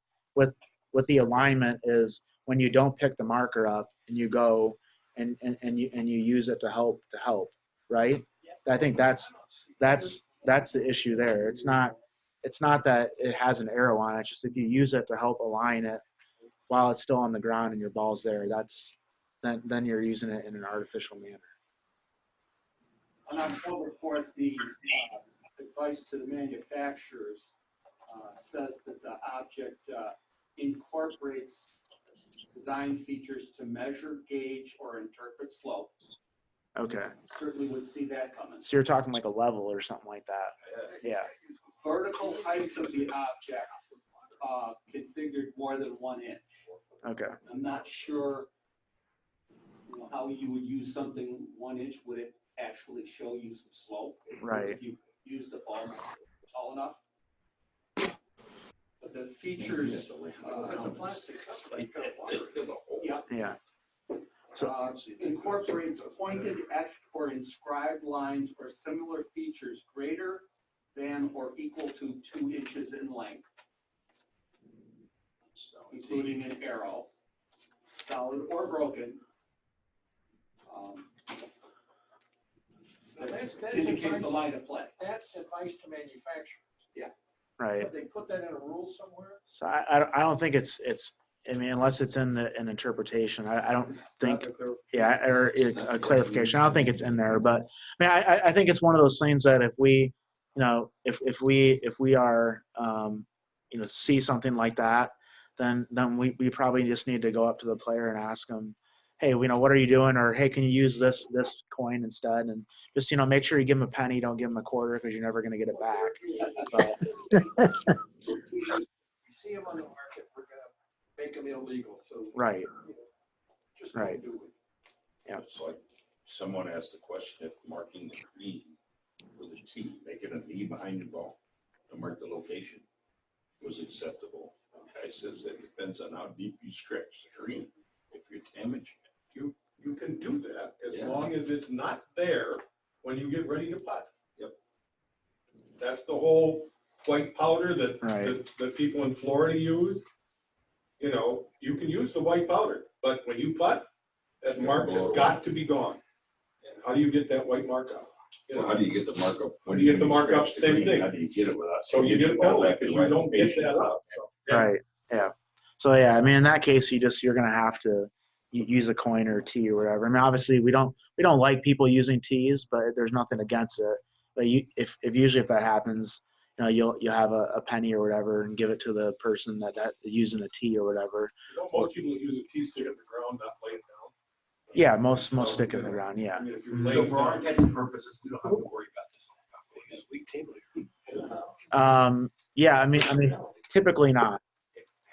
the alignment is when you don't pick the marker up and you go and you use it to help, right? I think that's the issue there. It's not that it has an arrow on it. It's just if you use it to help align it while it's still on the ground and your ball's there, then you're using it in an artificial manner. On October 4th, the advice to the manufacturers says that the object incorporates design features to measure, gauge, or interpret slope. Okay. Certainly would see that coming. So you're talking like a level or something like that. Yeah. Vertical height of the object configured more than 1 inch. Okay. I'm not sure how you would use something 1 inch. Would it actually show you some slope? Right. If you use the ball tall enough. But the features. It's a plastic cup. Yeah. So incorporates pointed etched or inscribed lines or similar features greater than or equal to 2 inches in length, including an arrow, solid or broken. That's Indicates the advice, line of play. that's advice to manufacturers. Yeah. right. But they put that in a rule somewhere? So I don't think it's I mean, unless it's in an interpretation, I don't think, yeah, or a clarification. I don't think it's in there, but I mean, I think it's one of those things that if we, if we are, see something like that, then we probably just need to go up to the player and ask them, hey, what are you doing? Or, hey, can you use this coin instead? And just, make sure you give them a penny, don't give them a quarter, because you're never going to get it back. But, We see them on the market, we're gonna make them illegal, so. right. Just Right. don't do it. Yeah. It's like someone asked the question if marking the green with a T, making a V behind your ball to mark the location was acceptable. The guy says that depends on how deep you stretch the green. If you're damaging it. You can do that as Yeah. long as it's not there when you get ready to putt. Yep. That's the whole white powder Right. that people in Florida use. You can use the white powder, but when you putt, that mark has got to be gone. And how do you get that white mark out? So how do you get the mark up? How do you get the mark up? Scratch the Same green? thing. How do you get it without? So you get contact because in you don't get location? that up. So, Right. Yeah. So yeah, I mean, in that case, you're gonna have to use a coin or a T or whatever. I mean, obviously we don't like people using T's, but there's nothing against it. But if usually if that happens, you'll have a penny or whatever and give it to the person that using a T or whatever. most people use a T stick at the ground, not lay it down. Yeah, most stick in the ground. Yeah. I mean, if you're so for our intents and purposes, we don't have to worry about this. Yeah, I mean, typically not.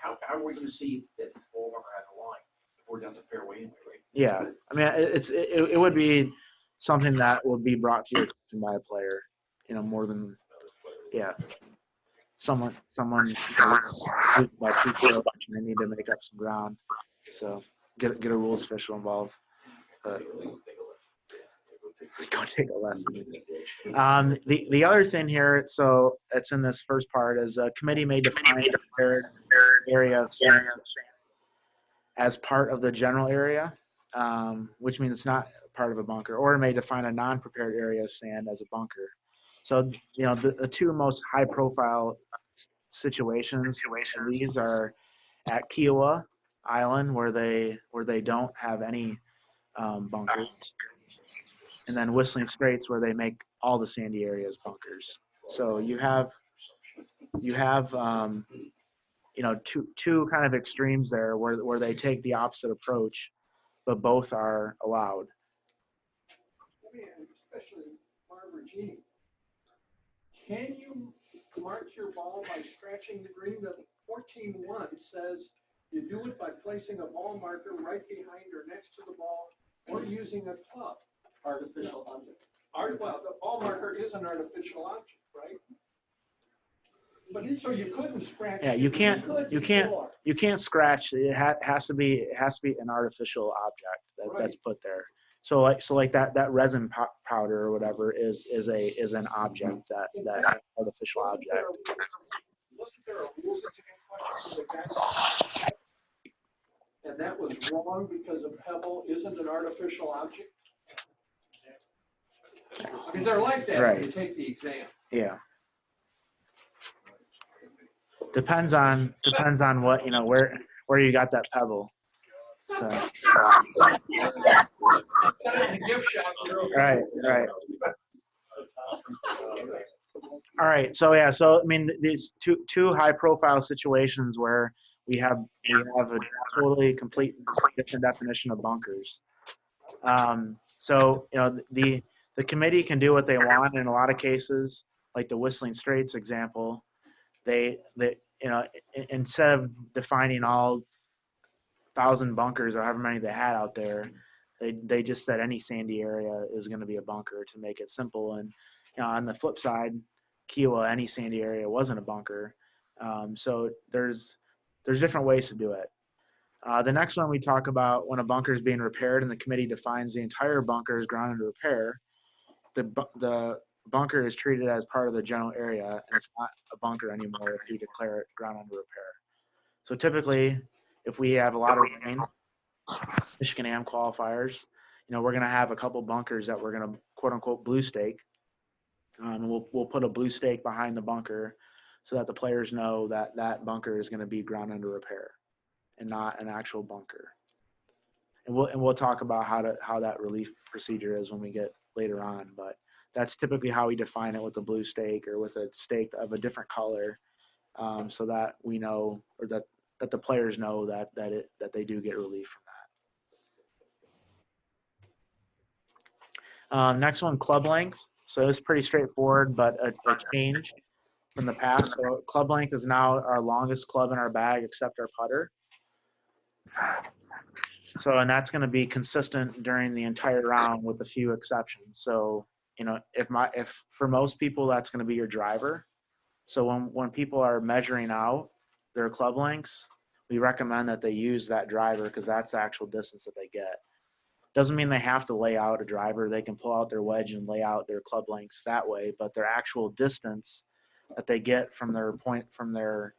How are we going to see that the ball marker has a line if we're down to fairway anyway, right? Yeah, I mean, it would be something that would be brought to your attention by a player, more than, yeah, someone by 2 strokes, and they need to make up some ground, so get a rules official involved. But go take a lesson. The other thing here, so it's in this first part, is a committee may define a prepared area of sand as part of the general area, which means it's not part of a bunker, or it may define a non-prepared area of sand as a bunker. So, the two most high-profile situations of these are at Kiowa Island, where they don't have any bunkers, and then Whistling Straits, where they make all the sandy areas bunkers. So you have two kind of extremes there, where they take the opposite approach, but both are allowed. Especially Marv Regini. Can you mark your ball by scratching the green? The 14.1 says you do it by placing a ball marker right behind or next to the ball, or using a club. Artificial object. Well, the ball marker is an artificial object, right? But so you couldn't scratch. Yeah, you can't scratch. It has to be an artificial object that's put there. So like that resin powder or whatever is an object, that artificial object. Wasn't there a rules question for the guy? And that was wrong because a pebble isn't an artificial object? I mean, they're like that when you take the exam. Yeah. Depends on what, where you got that pebble. So. Right. All right. So yeah. So I mean, these two high-profile situations where we have a totally complete different definition of bunkers. So the committee can do what they want in a lot of cases, like the Whistling Straits example. They instead of defining all 1,000 bunkers or however many they had out there, they just said any sandy area is going to be a bunker to make it simple. And on the flip side, Kiowa, any sandy area wasn't a bunker. So there's different ways to do it. The next one we talk about when a bunker is being repaired and the committee defines the entire bunker as ground under repair. The bunker is treated as part of the general area, and it's not a bunker anymore if you declare it ground under repair. So typically, if we have a lot of rain, Michigan AM qualifiers, we're going to have a couple bunkers that we're going to quote unquote blue stake. We'll put a blue stake behind the bunker so that the players know that bunker is going to be ground under repair and not an actual bunker. And we'll talk about how that relief procedure is when we get later on, but that's typically how we define it, with a blue stake or with a stake of a different color, so that we know, or that the players know that they do get relief from that. Next one, club length. So it's pretty straightforward, but a change from the past. So club length is now our longest club in our bag except our putter. So, and that's going to be consistent during the entire round with a few exceptions. So, if for most people that's going to be your driver. So when people are measuring out their club lengths, we recommend that they use that driver because that's the actual distance that they get. Doesn't mean they have to lay out a driver. They can pull out their wedge and lay out their club lengths that way, but their actual distance that they get from their point, from their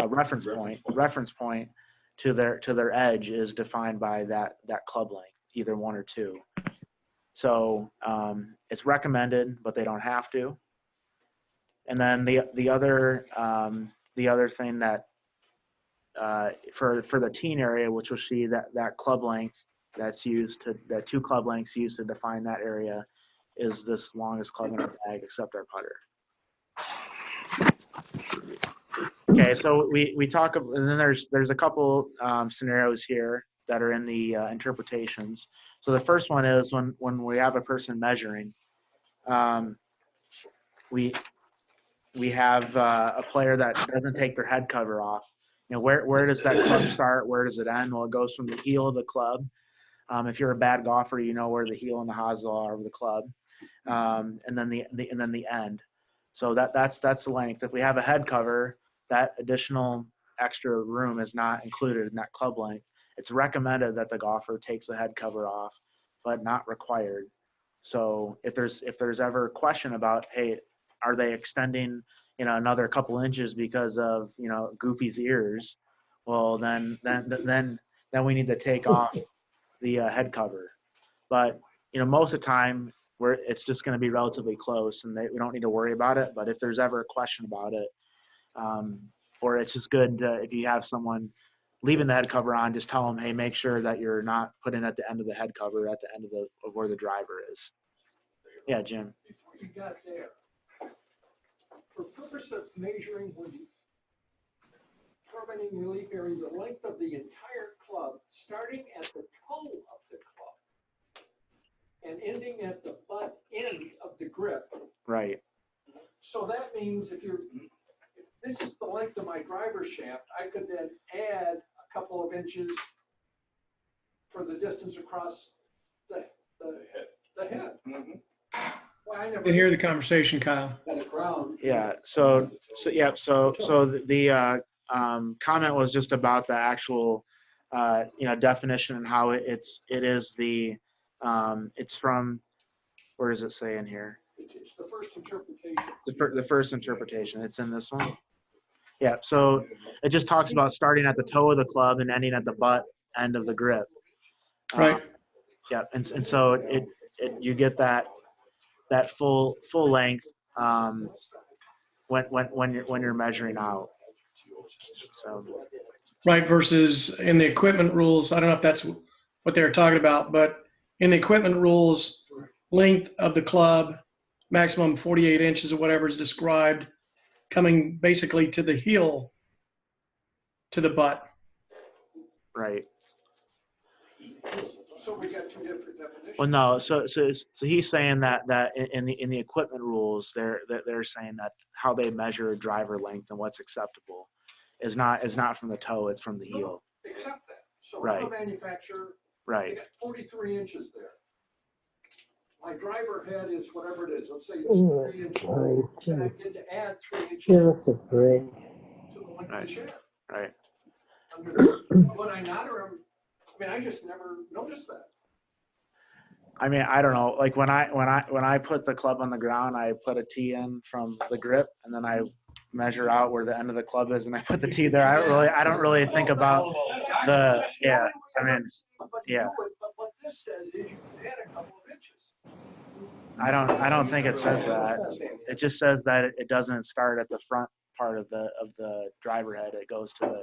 reference point to their edge is defined by that club length, either one or two. So it's recommended, but they don't have to. And then the other thing that for the teen area, which we'll see that club length that's used that 2 club lengths used to define that area, is this longest club in our bag except our putter. Okay, so we talk, and then there's a couple scenarios here that are in the interpretations. So the first one is when we have a person measuring, we have a player that doesn't take their head cover off. You know, where does that club start? Where does it end? Well, it goes from the heel of the club. If you're a bad golfer, you know where the heel and the hosel are of the club, and then the end. So that's the length. If we have a head cover, that additional extra room is not included in that club length. It's recommended that the golfer takes the head cover off, but not required. So if there's ever a question about, hey, are they extending, another couple inches because of, Goofy's ears? Well, then we need to take off the head cover. But most of the time, it's just going to be relatively close, and we don't need to worry about it. But if there's ever a question about it, or it's just good if you have someone leaving the head cover on, just tell them, hey, make sure that you're not putting at the end of the head cover at the end of where the driver is. Yeah, Jim. Before you got there, for purpose of measuring when you determining relief area, the length of the entire club, starting at the toe of the club and ending at the butt end of the grip. Right. So that means if this is the length of my driver shaft, I could then add a couple of inches for the distance across the head. Mm-hmm. Well, I never Can hear the conversation, Kyle. had a ground. Yeah. So the comment was just about the actual, definition and how it's from, where does it say in here? It's the first interpretation. The first interpretation. It's in this one. Yeah. So it just talks about starting at the toe of the club and ending at the butt end of the grip. Right. Yeah. And so you get that full length when you're measuring out. So. Right, versus in the equipment rules, I don't know if that's what they were talking about, but in the equipment rules, length of the club, maximum 48 inches or whatever is described, coming basically to the heel, to the butt. Right. So we got two different definitions. Well, no. So he's saying that in the equipment rules, they're saying that how they measure driver length and what's acceptable is not from the toe, it's from the heel. Accept that. So Right. I'm a manufacturer. Right. I got 43 inches there. My driver head is whatever it is. Let's say it's 3 inches. And I get to add 3 inches to the length of the shaft. Right. Would I not, or I just never noticed that. I mean, I don't know. Like when I put the club on the ground, I put a tee in from the grip, and then I measure out where the end of the club is, and I put the tee there. I don't really think about the yeah. I mean, yeah. But what this says is you can add a couple of inches. I don't think it says that. It just says that it doesn't start at the front part of the driver head. It goes to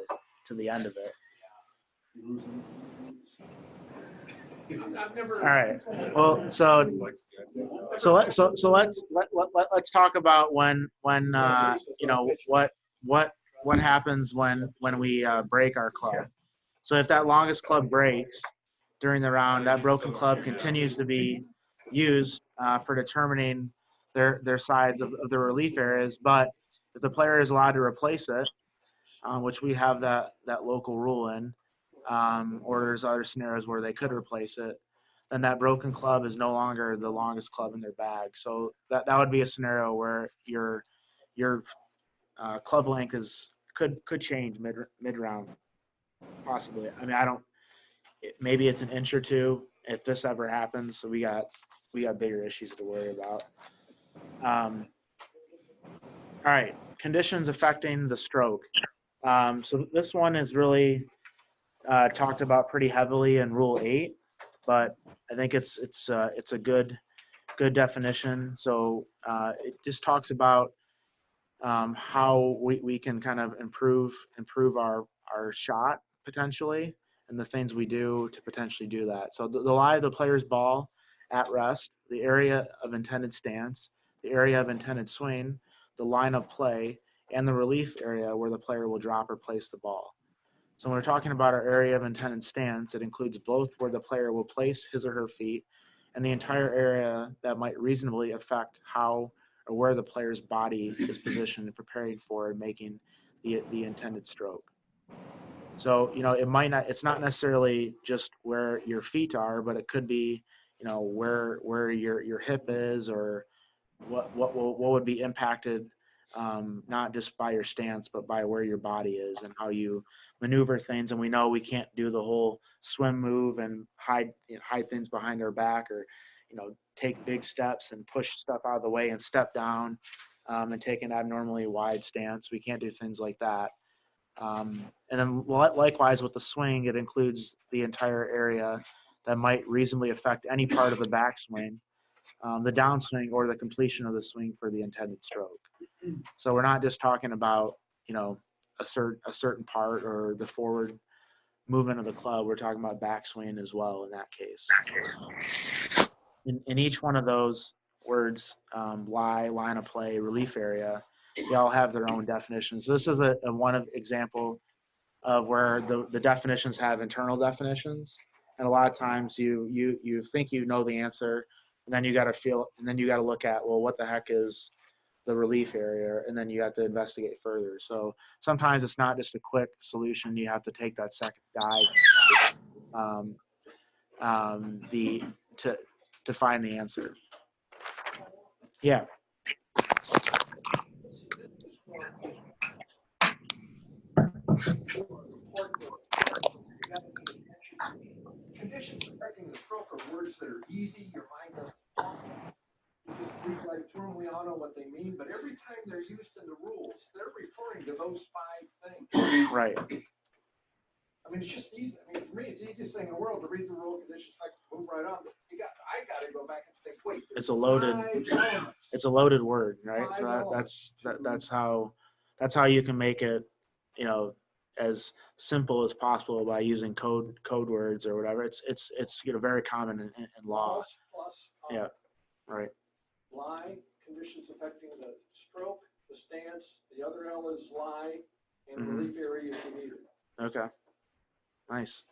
the end of it. I've never. All right. Well, let's talk about when what happens when we break our club. So if that longest club breaks during the round, that broken club continues to be used for determining their size of the relief areas. But if the player is allowed to replace it, which we have that local rule in, or there's other scenarios where they could replace it, then that broken club is no longer the longest club in their bag. So that would be a scenario where your club length could change mid round, possibly. I mean, maybe it's an inch or two if this ever happens. So we got bigger issues to worry about. All right, conditions affecting the stroke. So this one is really talked about pretty heavily in Rule 8, but I think it's a good definition. So it just talks about how we can kind of improve our shot potentially, and the things we do to potentially do that. So the lie of the player's ball at rest, the area of intended stance, the area of intended swing, the line of play, and the relief area where the player will drop or place the ball. So when we're talking about our area of intended stance, it includes both where the player will place his or her feet and the entire area that might reasonably affect how or where the player's body is positioned and preparing for and making the intended stroke. So, it's not necessarily just where your feet are, but it could be, where your hip is, or what would be impacted, not just by your stance, but by where your body is and how you maneuver things. And we know we can't do the whole swim move and hide things behind our back, or, take big steps and push stuff out of the way and step down, and take an abnormally wide stance. We can't do things like that. And then likewise with the swing, it includes the entire area that might reasonably affect any part of the backswing, the downswing, or the completion of the swing for the intended stroke. So we're not just talking about, a certain part or the forward movement of the club. We're talking about backswing as well in that case. In each one of those words, lie, line of play, relief area, they all have their own definitions. So this is a one example of where the definitions have internal definitions. And a lot of times you think you know the answer, and then you got to look at, well, what the heck is the relief area? And then you have to investigate further. So sometimes it's not just a quick solution. You have to take that second dive, to find the answer. Yeah. Conditions affecting the stroke are words that are easy, your mind doesn't follow. You just breathe right through them, we all know what they mean, but every time they're used in the rules, they're referring to those 5 things. Right. I mean, it's just easy. I mean, for me, it's the easiest thing in the world to read the rule, conditions, factors, move right on. I got to go back and think, wait. It's a loaded word, right? So that's how you can make it, as simple as possible by using code words or whatever. It's very common in law. Plus, yeah, right. Lie, conditions affecting the stroke, the stance. The other L is lie, and relief area if you need it. Okay. Nice.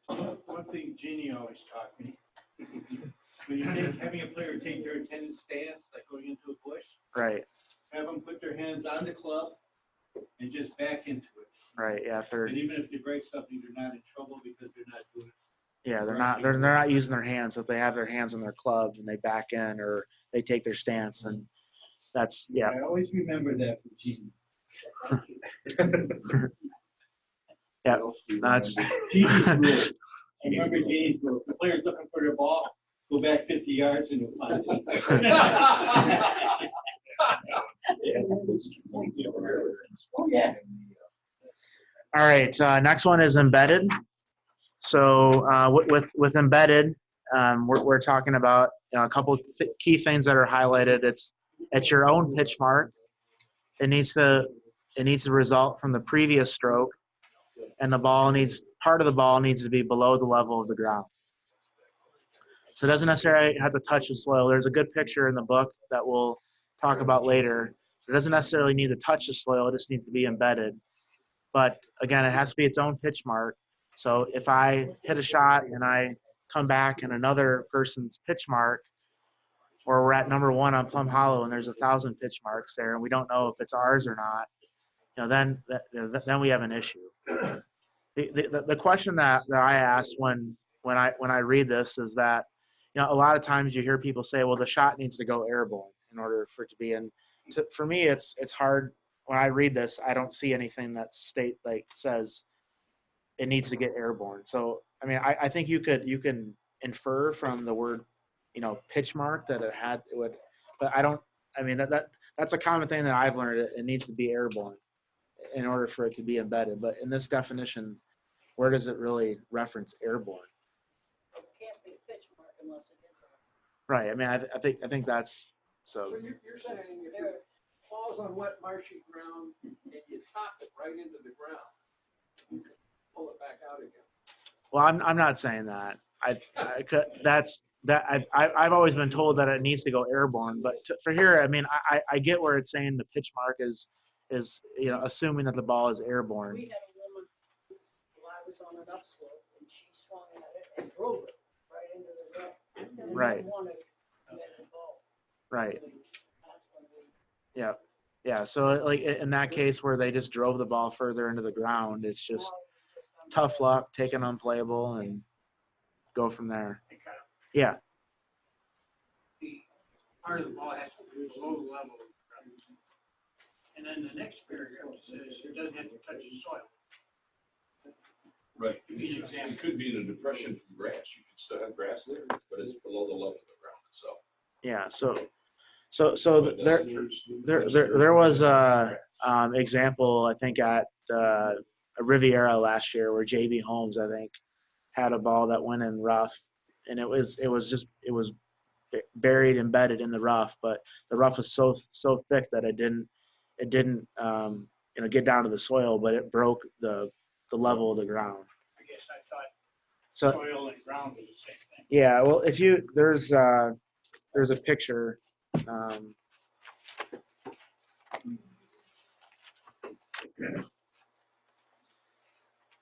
One thing Jeannie always taught me, when you're having a player take their intended stance, like going into a bush, right, have them put their hands on the club and just back into it. Right. Yeah. And even if they break something, they're not in trouble because they're not doing it. Yeah, they're not using their hands. If they have their hands on their club and they back in or they take their stance, and that's I always remember that from Jeannie. Yeah, that's. I remember Jeannie's rule. If the player's looking for their ball, go back 50 yards and you'll find it. All right. Next one is embedded. So with embedded, we're talking about a couple key things that are highlighted. It's your own pitch mark. It needs to result from the previous stroke, and part of the ball needs to be below the level of the ground. So it doesn't necessarily have to touch the soil. There's a good picture in the book that we'll talk about later. It doesn't necessarily need to touch the soil. It just needs to be embedded. But again, it has to be its own pitch mark. So if I hit a shot and I come back and another person's pitch mark, or we're at number 1 on Plum Hollow and there's 1,000 pitch marks there and we don't know if it's ours or not, then we have an issue. The question that I asked when I read this is that, a lot of times you hear people say, well, the shot needs to go airborne in order for it to be in. For me, it's hard. When I read this, I don't see anything that says it needs to get airborne. So, I mean, I think you can infer from the word, pitch mark that it would, but that's a common thing that I've learned. It needs to be airborne in order for it to be embedded. But in this definition, where does it really reference airborne? It can't be a pitch mark unless it is. Right. I mean, I think that's so. So you're saying if it falls on wet marshy ground and you top it right into the ground, you can pull it back out again. Well, I'm not saying that. I've always been told that it needs to go airborne, but for here, I mean, I get where it's saying the pitch mark is is assuming that the ball is airborne. We had a woman, while I was on an upslope, and she swung at it and drove it right into the ground. And Right. didn't want to let the ball. Right. That's when we Yeah. Yeah. So like in that case where they just drove the ball further into the ground, it's just tough luck, take an unplayable, and go from there. Yeah. The part of the ball has to be below the level. And then the next paragraph says it doesn't have to touch the soil. Right. It could be in a depression from grass. You could still have grass there, but it's below the level of the ground itself. Yeah. So there was a example, I think, at Riviera last year where JB Holmes, I think, had a ball that went in rough, and it was buried, embedded in the rough, but the rough was so thick that it didn't get down to the soil, but it broke the level of the ground. I guess I thought So soil and ground was the same thing. yeah, well, if you there's a picture.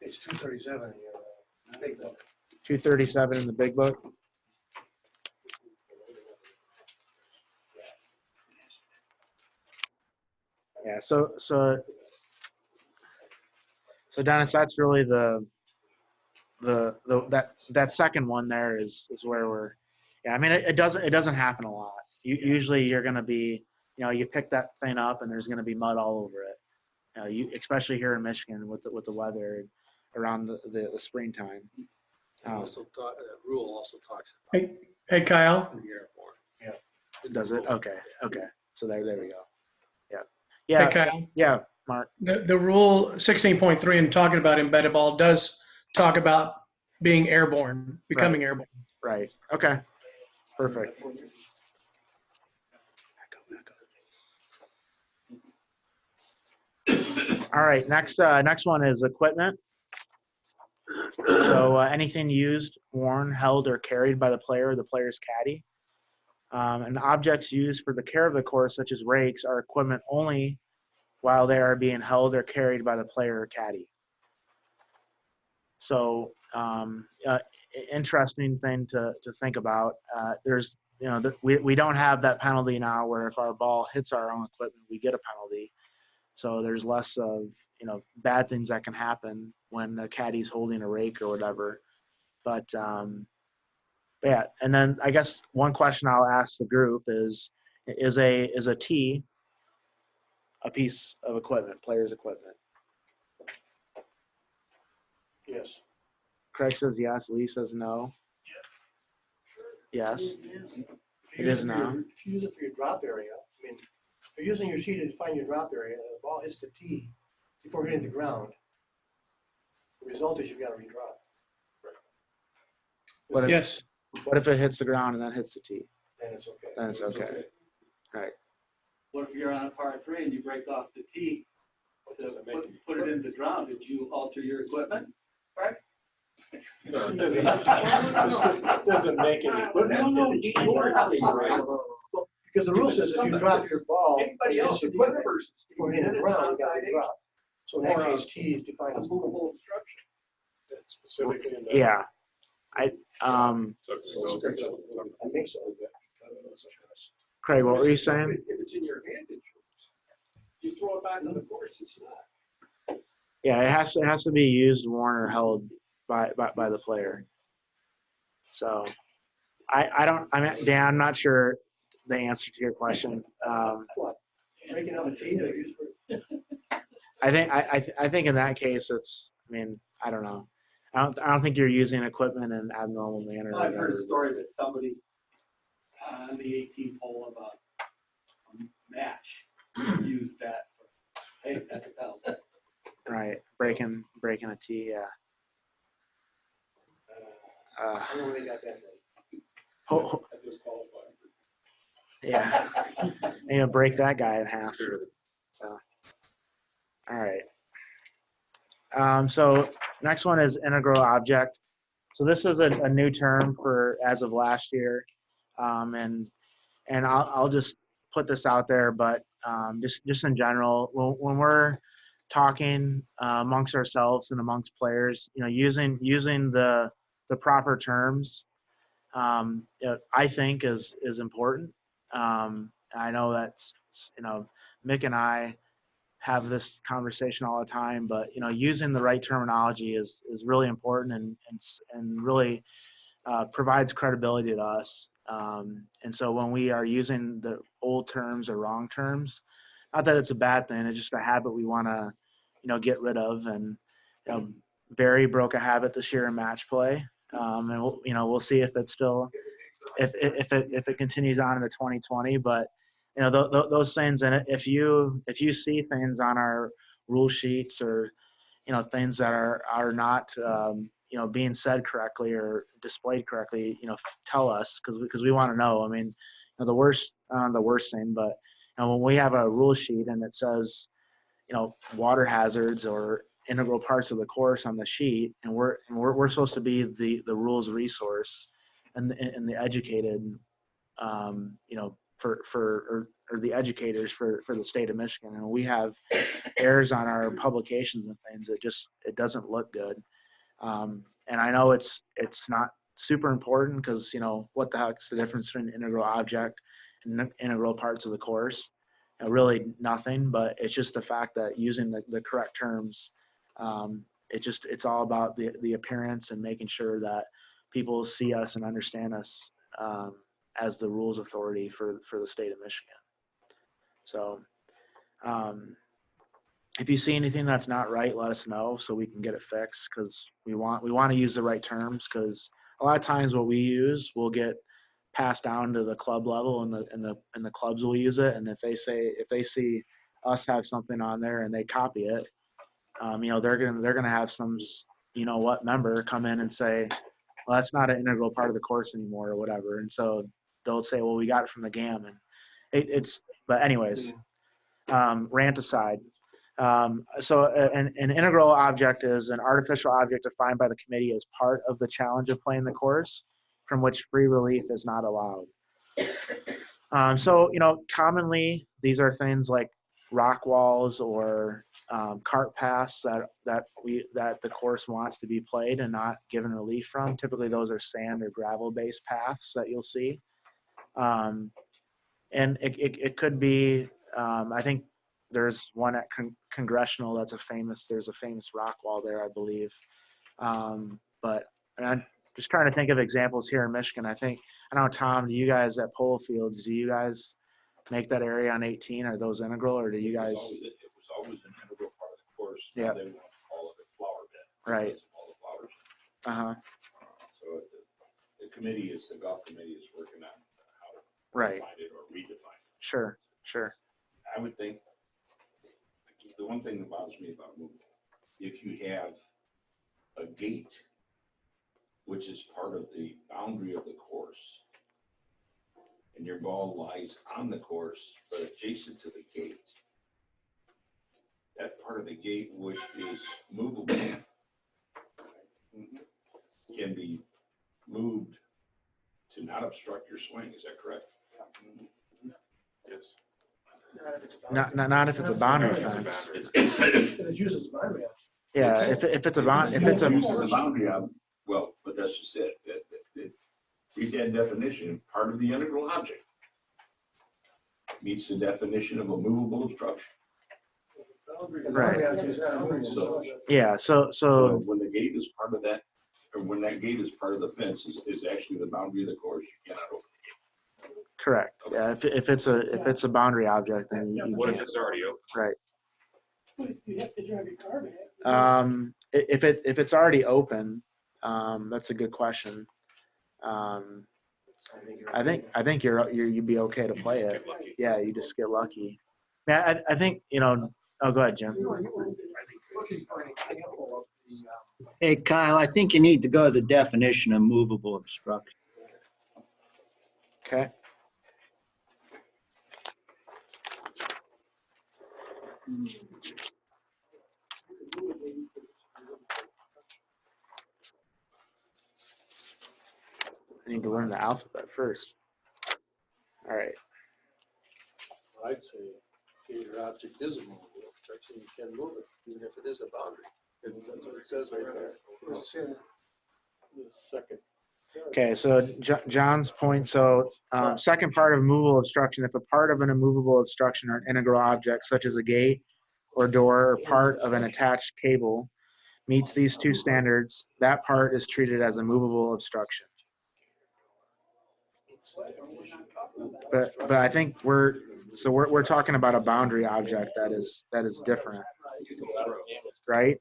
It's 237 in your big book. 237 in the big book. Yeah, so Dennis, that's really that second one there is where we're. Yeah, I mean it doesn't happen a lot. Usually you're going to be, you pick that thing up and there's going to be mud all over it. Especially here in Michigan with the weather around the springtime. That rule also talks about. Hey, Kyle. The airborne. Yeah. Does it? Okay. So there we go. Yeah. Hey, Kyle. Yeah, Mark. The rule 16.3 and talking about embedded ball does talk about being airborne, becoming airborne. Right. Okay. Perfect. All right. Next one is equipment. So anything used, worn, held, or carried by the player or the player's caddy. And objects used for the care of the course, such as rakes, are equipment only while they are being held or carried by the player or caddy. So interesting thing to think about. There's we don't have that penalty now where if our ball hits our own equipment, we get a penalty. So there's less of bad things that can happen when the caddy's holding a rake or whatever. But yeah, and then I guess one question I'll ask the group is a tee a piece of equipment, player's equipment? Yes. Craig says yes. Lee says no. Yes. It is now. If you use it for your drop area, I mean, if you're using your tee to define your drop area, and the ball hits the tee before hitting the ground, the result is you've got to redrop. Yes. What if it hits the ground and then hits the tee? Then it's okay. Then it's okay. Right. What if you're on a par 3 and you break off the tee to put it in the ground? Did you alter your equipment? Right? Doesn't make any equipment. Because the rule says if you drop your ball, Anybody else equipment versus before hitting the ground, you got to drop. So in that case, tee is defined as movable structure. That's specifically in the. Yeah. I think so. Craig, what were you saying? If it's in your advantage, you throw it back on the course, it's not. Yeah, it has to be used, worn, or held by the player. So Dan, I'm not sure the answer to your question. What? Breaking out a tee to use for. I think in that case I don't know. I don't think you're using equipment in an abnormal manner. I've heard a story that somebody on the 18th hole of a match used that. Hey, that's a penalty. Right, breaking a tee. Yeah. I don't know where they got that from. Yeah. Break that guy in half. So, all right. So next one is integral object. So this is a new term for as of last year, and I'll just put this out there, but just in general, when we're talking amongst ourselves and amongst players, using the proper terms, I think is important. I know that's, Mick and I have this conversation all the time, but using the right terminology is really important and really provides credibility to us. And so when we are using the old terms or wrong terms, not that it's a bad thing, it's just a habit we want to, get rid of. And Barry broke a habit this year in match play, and we'll see if it's still if it continues on in the 2020. But those things, and if you see things on our rule sheets or things that are not being said correctly or displayed correctly, tell us because we want to know. I mean, the worst thing, but when we have a rule sheet and it says water hazards or integral parts of the course on the sheet, and we're supposed to be the rules resource and the educated or the educators for the state of Michigan, and we have errors on our publications and things. It doesn't look good. And I know it's not super important because what the heck's the difference between an integral object and integral parts of the course? Really nothing, but it's just the fact that using the correct terms, it's all about the appearance and making sure that people see us and understand us as the rules authority for the state of Michigan. So if you see anything that's not right, let us know so we can get it fixed, because we want to use the right terms, because a lot of times what we use will get passed down to the club level, and the clubs will use it. And if they see us have something on there and they copy it, they're gonna have some member come in and say, well, that's not an integral part of the course anymore or whatever. And so they'll say, well, we got it from the GAM. And but anyways, rant aside. So an integral object is an artificial object defined by the committee as part of the challenge of playing the course, from which free relief is not allowed. So commonly these are things like rock walls or cart paths that the course wants to be played and not given relief from. Typically those are sand or gravel based paths that you'll see. And it could be, I think there's one at Congressional there's a famous rock wall there, I believe. But I'm just trying to think of examples here in Michigan. I don't know, Tom, do you guys at Polo Fields, do you guys make that area on 18? Are those integral, or do you guys? It was always an integral part of the course. Yeah. Now they want to call it a flower bed. Right. All the flowers. Uh-huh. So the golf committee is working on how to Right. define it or redefine it. Sure. I would think the one thing that bothers me about movement, if you have a gate, which is part of the boundary of the course, and your ball lies on the course but adjacent to the gate, that part of the gate which is movable can be moved to not obstruct your swing. Is that correct? Yes. Not if it's a boundary fence. It uses boundary. Yeah, if it's a boundary, well, but that's just it. Read that definition. Part of the integral object meets the definition of a movable obstruction. Right. So yeah. So when the gate is part of that, or when that gate is part of the fence, is actually the boundary of the course, you cannot open the gate. Correct. Yeah. If it's a boundary object, then you What can't. if it's already open? Right. You have to drive your car back. If it's already open, that's a good question. I think you'd be okay to play it. Yeah, you just get lucky. Yeah, I think Oh, go ahead, Jim. Hey, Kyle, I think you need to go to the definition of movable obstruction. Okay. I need to learn the alphabet first. All right. I'd say gator object is a movable obstruction, you can move it, even if it is a boundary. And that's what it says right there. The second. Okay, so John's point, so second part of immovable obstruction, if a part of an immovable obstruction or an integral object such as a gate or door or part of an attached cable meets these two standards, that part is treated as a movable obstruction. But I think we're talking about a boundary object that is different, right?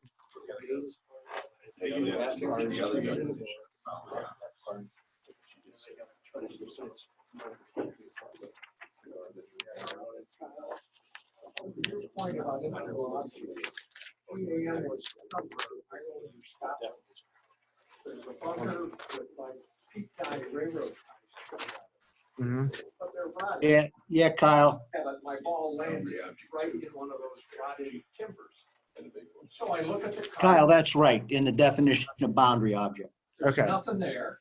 Your point about integral objects, GAM was there's a bunker with like peak time railroad ties. Mm-hmm. But they're rotted. Yeah, Kyle. And my ball landed right in one of those rotted timbers. So I look at the Kyle, that's right, in the definition of boundary object. There's Okay. nothing there.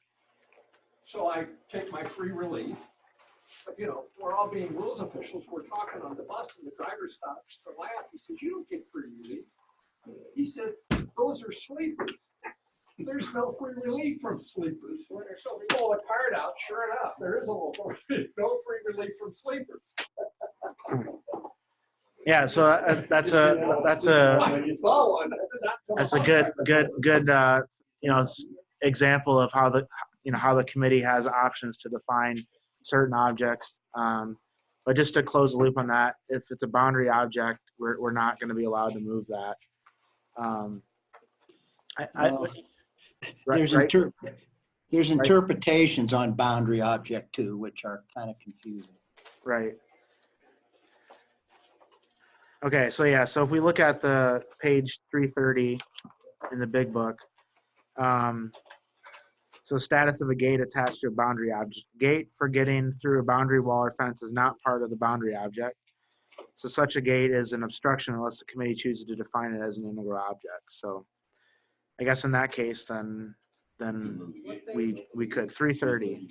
So I take my free relief. But, you know, we're all being rules officials. We're talking on the bus and the driver stops to laugh. He says, "You don't get free relief." He said, "Those are sleepers." There's no free relief from sleepers. So we pull the card out. Sure enough, there is a little no free relief from sleepers. Yeah, so that's a You saw one. good example of how the committee has options to define certain objects. But just to close the loop on that, if it's a boundary object, we're not going to be allowed to move that. There's interpretations on boundary object too, which are kind of confusing. Right. Okay, so yeah, so if we look at the page 330 in the big book, so status of a gate attached to a boundary object. Gate for getting through a boundary wall or fence is not part of the boundary object. So such a gate is an obstruction unless the committee chooses to define it as an integral object. So I guess in that case, then we could 330.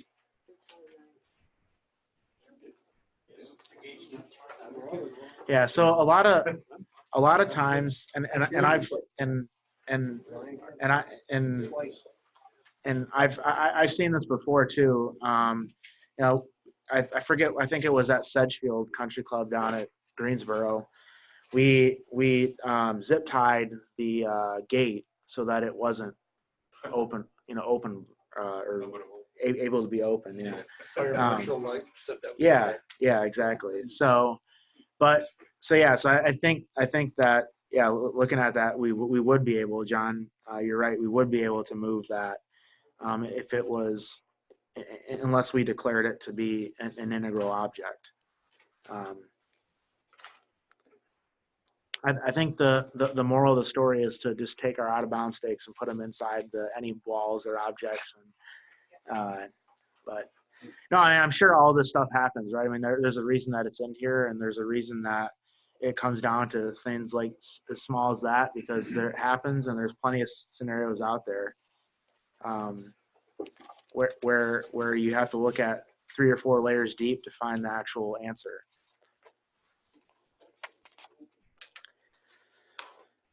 Yeah, so a lot of times, and I've seen this before too. I forget. I think it was at Sedgefield Country Club down at Greensboro. We zip tied the gate so that it wasn't open, or able to be open. Yeah. Fire marshal might set that. Yeah, exactly. So I think that, yeah, looking at that, we would be able, John, you're right, we would be able to move that if it was, unless we declared it to be an integral object. I think the moral of the story is to just take our out of bounds stakes and put them inside any walls or objects, but no, I'm sure all this stuff happens, right? I mean, there's a reason that it's in here, and there's a reason that it comes down to things like as small as that, because it happens, and there's plenty of scenarios out there where you have to look at 3 or 4 layers deep to find the actual answer.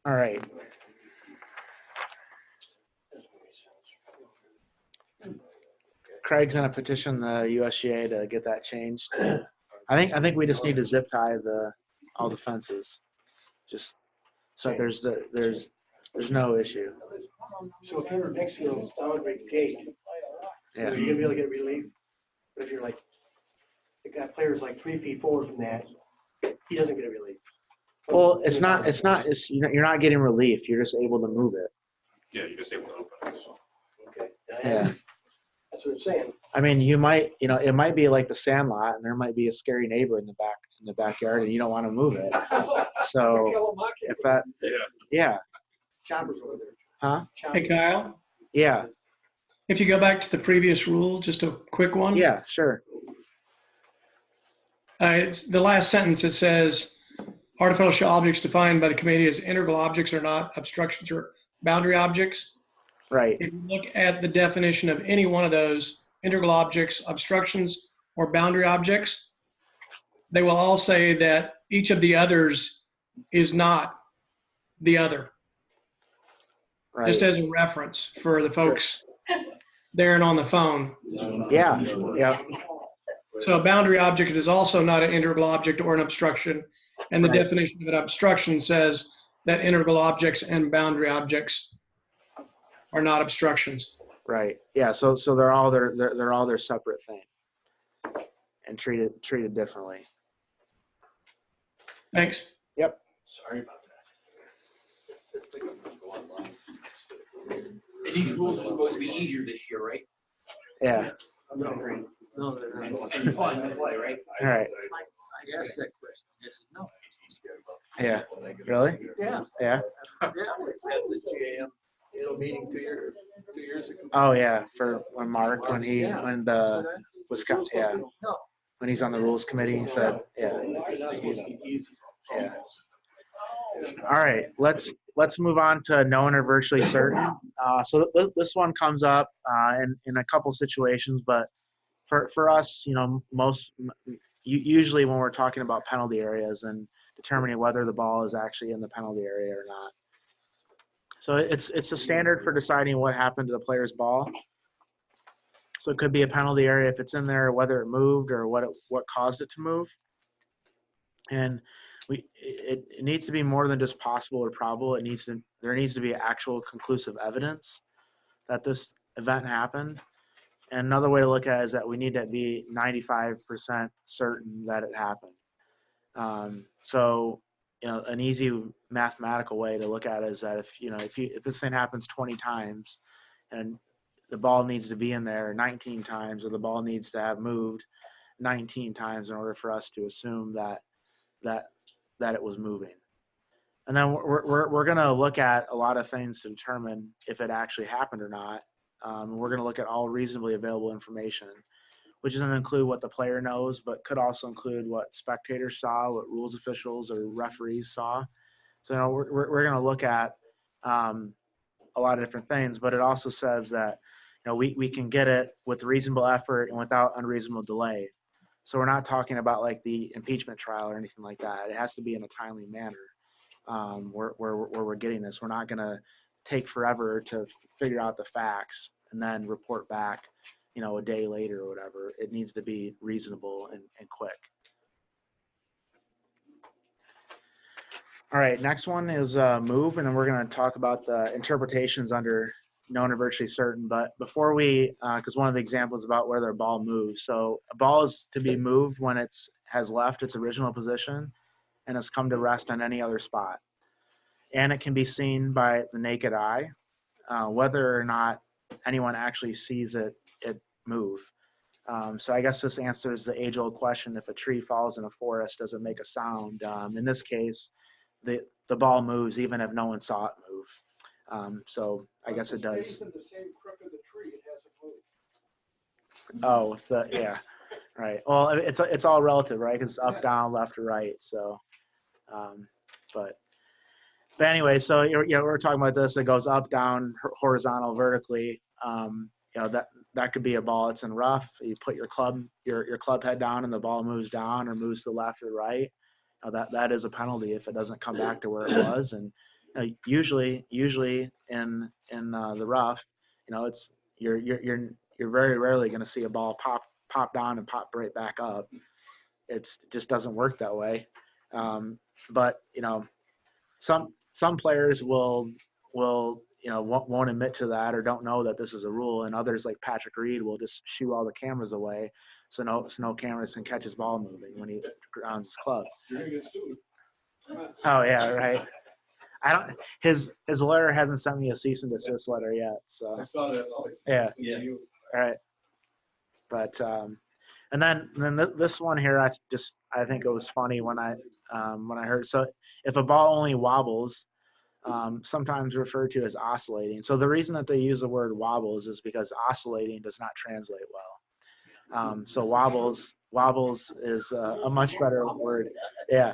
All right. Craig's gonna petition the USGA to get that changed. I think we just need to zip tie all the fences, just so there's no issue. So if you're next to a boundary gate, Yeah. you're gonna be able to get relief. But if you're like, the guy player's like 3 feet forward from that, he doesn't get a relief. Well, you're not getting relief. You're just able to move it. Yeah, you just able to open it. Okay. Yeah. That's what it's saying. I mean, it might be like the sandlot, and there might be a scary neighbor in the backyard, and you don't want to move it. So if that, yeah. Chopper's over there. Huh? Hey, Kyle, Yeah. if you go back to the previous rule, just a quick one. Yeah, sure. It's the last sentence. It says, artificial objects defined by the committee as integral objects are not obstructions or boundary objects. Right. If you look at the definition of any one of those integral objects, obstructions, or boundary objects, they will all say that each of the others is not the other. Right. Just as a reference for the folks there and on the phone. Yeah. Yeah. So a boundary object is also not an integral object or an obstruction. And the Right. definition of an obstruction says that integral objects and boundary objects are not obstructions. Right. Yeah. So they're all their separate thing, and treated differently. Thanks. Yep. Sorry about that. And these rules are supposed to be easier this year, right? Yeah. No, they're not. And fun to play, right? All right. I asked that question. I said, no. Yeah. Really? Yeah. Yeah. Yeah, it's at the GAM, meeting 2 years ago. Oh yeah. For when Mark, when the Wisconsin, yeah, when he's on the rules committee, he said, yeah. Yeah. All right. Let's move on to known or virtually certain. So this one comes up in a couple situations, but for us, usually when we're talking about penalty areas and determining whether the ball is actually in the penalty area or not. So it's a standard for deciding what happened to the player's ball. So it could be a penalty area if it's in there, whether it moved or what caused it to move. And it needs to be more than just possible or probable. There needs to be actual conclusive evidence that this event happened. And another way to look at it is that we need to be 95% certain that it happened. So, an easy mathematical way to look at it is that if this thing happens 20 times and the ball needs to be in there 19 times, or the ball needs to have moved 19 times in order for us to assume that it was moving. And then we're going to look at a lot of things to determine if it actually happened or not. We're going to look at all reasonably available information, which doesn't include what the player knows, but could also include what spectators saw, what rules officials or referees saw. So we're going to look at a lot of different things, but it also says that we can get it with reasonable effort and without unreasonable delay. So we're not talking about like the impeachment trial or anything like that. It has to be in a timely manner where we're getting this. We're not going to take forever to figure out the facts and then report back, a day later or whatever. It needs to be reasonable and quick. All right, next one is move, and then we're going to talk about the interpretations under known or virtually certain. But before we, because one of the examples about whether a ball moves. So a ball is to be moved when it has left its original position and has come to rest on any other spot. And it can be seen by the naked eye, whether or not anyone actually sees it move. So I guess this answers the age-old question: if a tree falls in a forest, does it make a sound? In this case, the ball moves even if no one saw it move. So I guess it does. If it's in the same crook of the tree, it hasn't moved. Oh, yeah, right. Well, it's all relative, right? Because it's up, down, left, or right. So, but anyway, so we're talking about this. It goes up, down, horizontal, vertically. That could be a ball that's in rough. You put your club head down and the ball moves down or moves to the left or right. That is a penalty if it doesn't come back to where it was. And usually in the rough, it's you're very rarely going to see a ball pop down and pop right back up. It just doesn't work that way. But some players will won't admit to that or don't know that this is a rule, and others like Patrick Reed will just shoo all the cameras away so no cameras can catch his ball moving when he grounds his club. You're gonna get sued. Oh yeah, right. His lawyer hasn't sent me a cease and desist letter yet, so I saw that. yeah. All right. But and then this one here, I think it was funny when I heard. So if a ball only wobbles, sometimes referred to as oscillating. So the reason that they use the word wobbles is because oscillating does not translate well. So wobbles is a much better word. Yeah.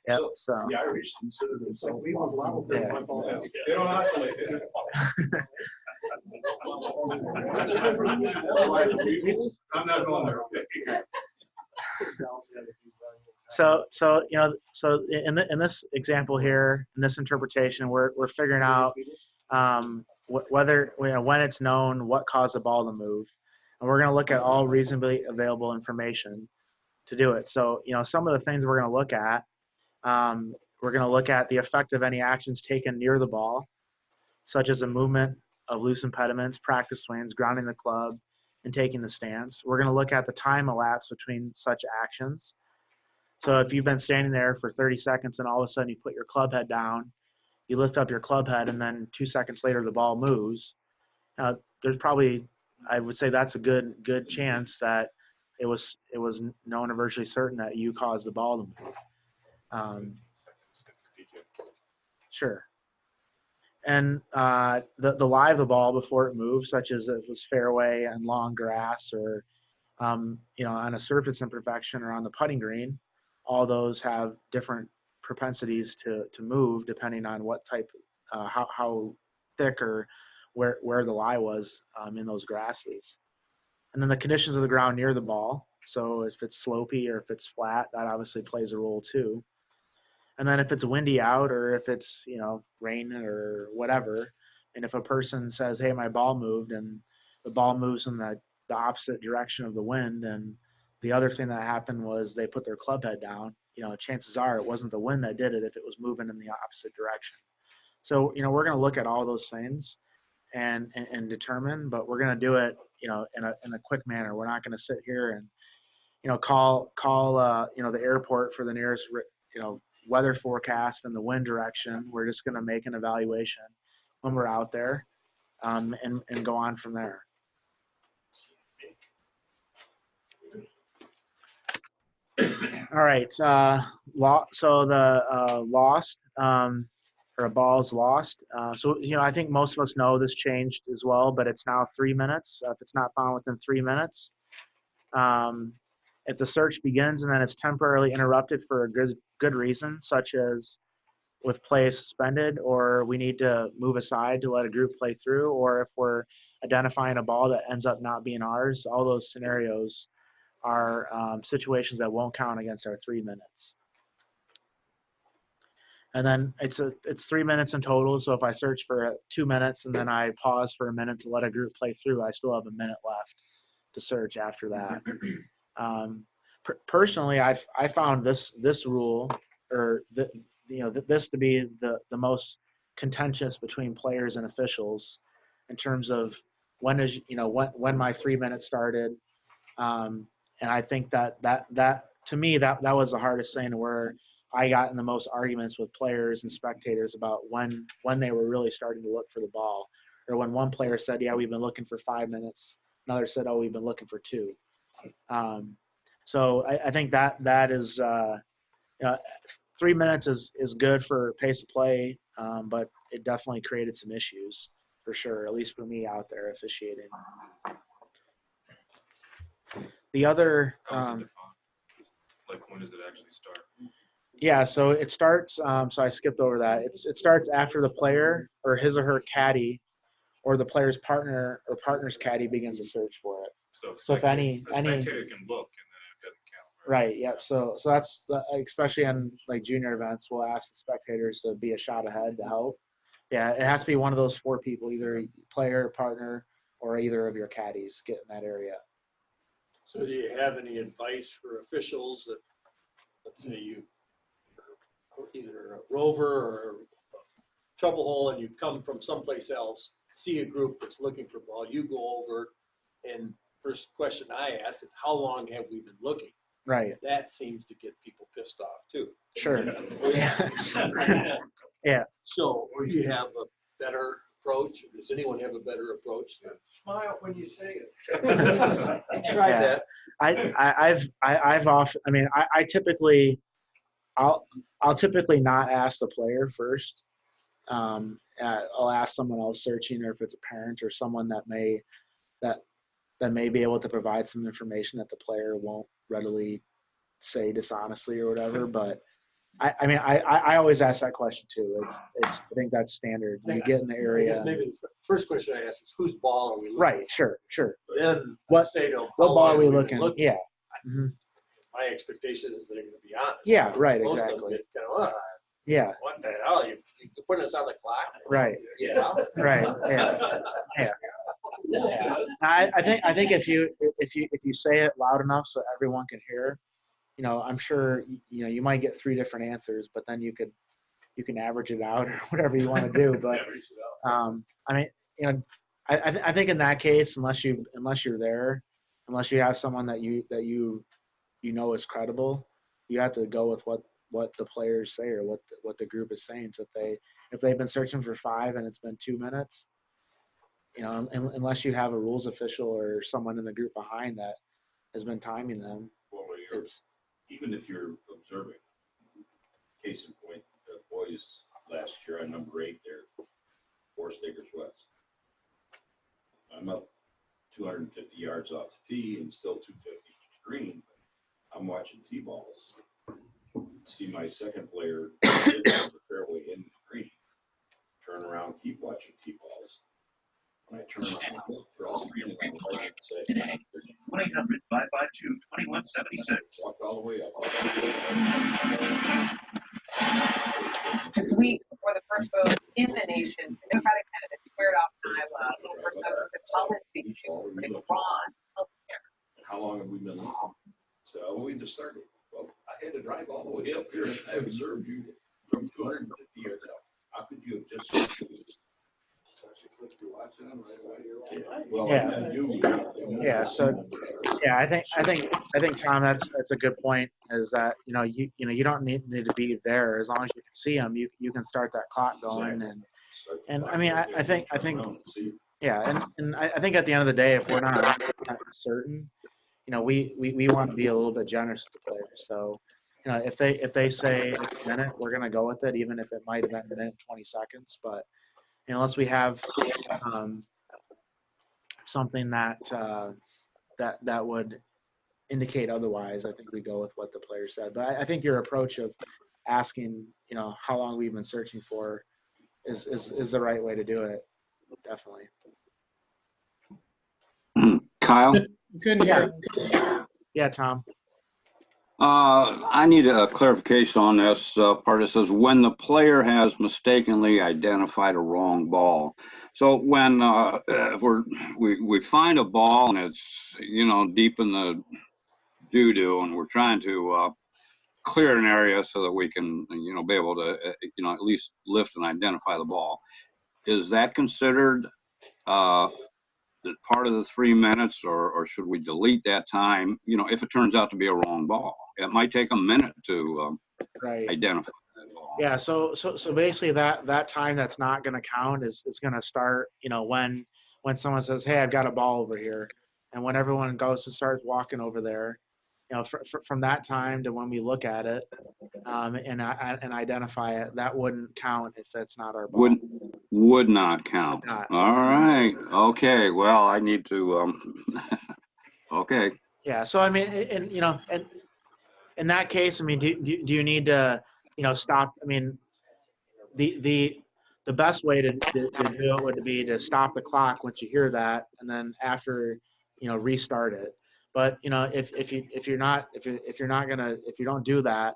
Yeah. So the Irish consider themselves. Yeah. They don't oscillate. I'm not going there. So in this example here, in this interpretation, we're figuring out whether when it's known what caused the ball to move, and we're going to look at all reasonably available information to do it. So some of the things we're going to look at, we're going to look at the effect of any actions taken near the ball, such as a movement of loose impediments, practice swings, grounding the club, and taking the stance. We're going to look at the time elapsed between such actions. So if you've been standing there for 30 seconds and all of a sudden you put your club head down, you lift up your club head, and then 2 seconds later the ball moves, there's probably, I would say that's a good chance that it was known or virtually certain that you caused the ball to move. Sure. And the lie of the ball before it moves, such as if it was fairway and long grass, or on a surface imperfection or on the putting green, all those have different propensities to move depending on what type, how thick or where the lie was in those grasses. And then the conditions of the ground near the ball. So if it's slopey or if it's flat, that obviously plays a role too. And then if it's windy out, or if it's, rain or whatever, and if a person says, hey, my ball moved, and the ball moves in the opposite direction of the wind, and the other thing that happened was they put their club head down, chances are it wasn't the wind that did it if it was moving in the opposite direction. So, we're going to look at all those things and determine, but we're going to do it, in a quick manner. We're not going to sit here and, call the airport for the nearest, weather forecast and the wind direction. We're just going to make an evaluation when we're out there, and go on from there. All right. So the lost, or a ball's lost. So I think most of us know this changed as well, but it's now 3 minutes. If it's not found within 3 minutes, if the search begins and then it's temporarily interrupted for a good reason, such as with play suspended, or we need to move aside to let a group play through, or if we're identifying a ball that ends up not being ours, all those scenarios are situations that won't count against our 3 minutes. And then it's 3 minutes in total. So if I search for 2 minutes and then I pause for a minute to let a group play through, I still have a minute left to search after that. Personally, I found this rule, or this to be the most contentious between players and officials in terms of when my 3 minutes started. And I think that to me, that was the hardest thing, where I got in the most arguments with players and spectators about when they were really starting to look for the ball, or when one player said, yeah, we've been looking for 5 minutes. Another said, oh, we've been looking for 2. So I think that is, 3 minutes is good for pace of play, but it definitely created some issues for sure, at least for me out there officiating. The other, like, when does it actually start? Yeah, so it starts, so I skipped over that. It starts after the player or his or her caddy, or the player's partner or partner's caddy begins to search for it. So if any spectator can look, and then it doesn't count. Right. Yep. So that's especially on like junior events, we'll ask the spectators to be a shot ahead to help. Yeah, it has to be one of those 4 people, either player, partner, or either of your caddies get in that area. So do you have any advice for officials that, let's say you are either a rover or a trouble hole, and you come from someplace else, see a group that's looking for ball, you go over, and first question I ask is, how long have we been looking? Right. That seems to get people pissed off too. Sure. Yeah. So, or do you have a better approach? Or does anyone have a better approach? Smile when you say it. Tried that. I've often, I typically, I'll typically not ask the player first. I'll ask someone else searching, or if it's a parent or someone that may be able to provide some information that the player won't readily say dishonestly or whatever. But I always ask that question too. I think that's standard. You get in the area. I guess maybe the first question I ask is, whose ball are we looking Right. Sure. Then what say to them, ball are we looking? looking? Yeah. Mm-hmm. my expectation is they're gonna be honest. Yeah, right, Most of them exactly. get kind of, Yeah, what the hell, you putting us on the clock? right, Yeah. right, yeah, yeah. I think if you say it loud enough so everyone can hear, I'm sure you might get 3 different answers, but then you can average it out or whatever you want to do. But I mean, I think in that case, unless you're there, unless you have someone that you is credible, you have to go with what the players say or what the group is saying. So if they've been searching for 5 and it's been 2 minutes, unless you have a rules official or someone in the group behind that has been timing them, it's Even if you're observing, case in point, the boys last year on number 8 there, Forest Acres West. I'm up 250 yards off the tee and still 250 green. I'm watching tee balls. See my second player hit down the fairway in the green. Turn around, keep watching tee balls. When I turn around, they're all three in the Today, 1-800-552-2176. Walked all the way up. Just weeks before the first votes in the nation, the Democratic candidate squared off in Iowa over substance and policy issues for Iran healthcare. How long have we been looking? So we just started. Well, I had to drive all the way up here and I observed you from 250 yards out. How could you have just? Well, yeah. and you. Yeah. So yeah, I think Tom, that's a good point. Is that you don't need to be there as long as you can see them. You can start that clock going and I mean I think yeah and I think at the end of the day, if we're not certain, we want to be a little bit generous with the players. So if they say a minute, we're gonna go with it, even if it might have been a minute 20 seconds. But unless we have something that would indicate otherwise, I think we go with what the player said. But I think your approach of asking, how long we've been searching for is the right way to do it. Definitely. Kyle? Yeah, Tom. I need a clarification on this part. It says when the player has mistakenly identified a wrong ball. So when if we find a ball and it's deep in the doo-doo and we're trying to clear an area so that we can be able to at least lift and identify the ball, is that considered part of the 3 minutes, or should we delete that time? If it turns out to be a wrong ball, it might take a minute to identify that ball. Yeah. So basically that time that's not going to count is going to start, when someone says, "Hey, I've got a ball over here," and when everyone goes and starts walking over there, from that time to when we look at it and identify it, that wouldn't count if that's not our ball. Would not count. All right. Okay. Well, I need to. Okay. Yeah. So I mean, and in that case, I mean, do you need to stop? I mean, the best way to do it would be to stop the clock once you hear that, and then after restart it. But if you don't do that,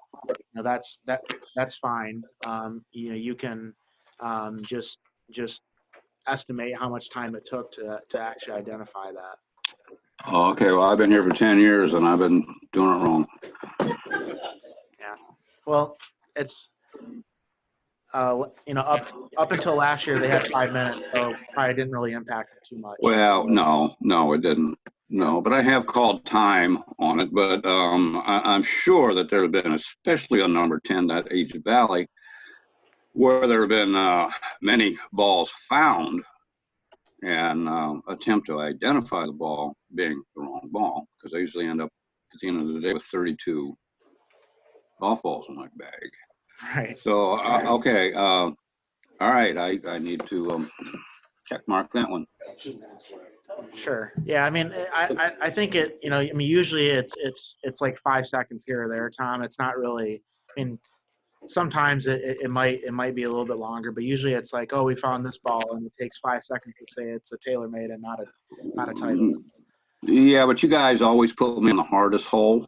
that's fine. You can just estimate how much time it took to actually identify that. Okay. Well, I've been here for 10 years and I've been doing it wrong. Yeah. Well, it's up until last year they had 5 minutes, so probably didn't really impact it too much. Well, no, it didn't. No, but I have called time on it. But I'm sure that there have been, especially on number 10, that H Valley, where there have been many balls found and attempt to identify the ball being the wrong ball, because I usually end up at the end of the day with 32 golf balls in my bag. Right. So, okay. All right. I need to check mark that one. Sure. Yeah. I mean, I think it. I mean, usually it's like 5 seconds here or there, Tom. It's not really. I mean, sometimes it might be a little bit longer, but usually it's like, oh, we found this ball, and it takes 5 seconds to say it's a TaylorMade and not a title. Yeah, but you guys always put me in the hardest hole.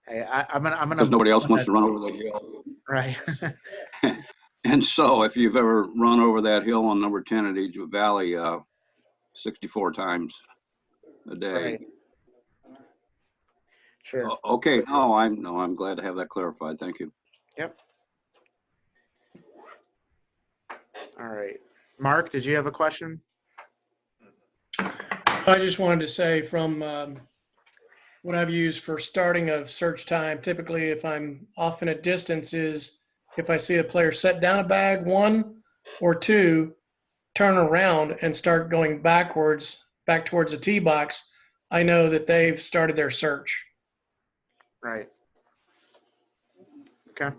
Hey, I'm gonna Because nobody else wants to run over the hill. Right. And so if you've ever run over that hill on number 10 at Edgewood Valley 64 times a day. Right. Sure. Okay, no, I'm glad to have that clarified. Thank you. Yep. All right. Mark, did you have a question? I just wanted to say from what I've used for starting a search time, typically if I'm off in a distance, is if I see a player set down a bag, 1 or 2, turn around and start going backwards, back towards the tee box, I know that they've started their search. Right. Okay.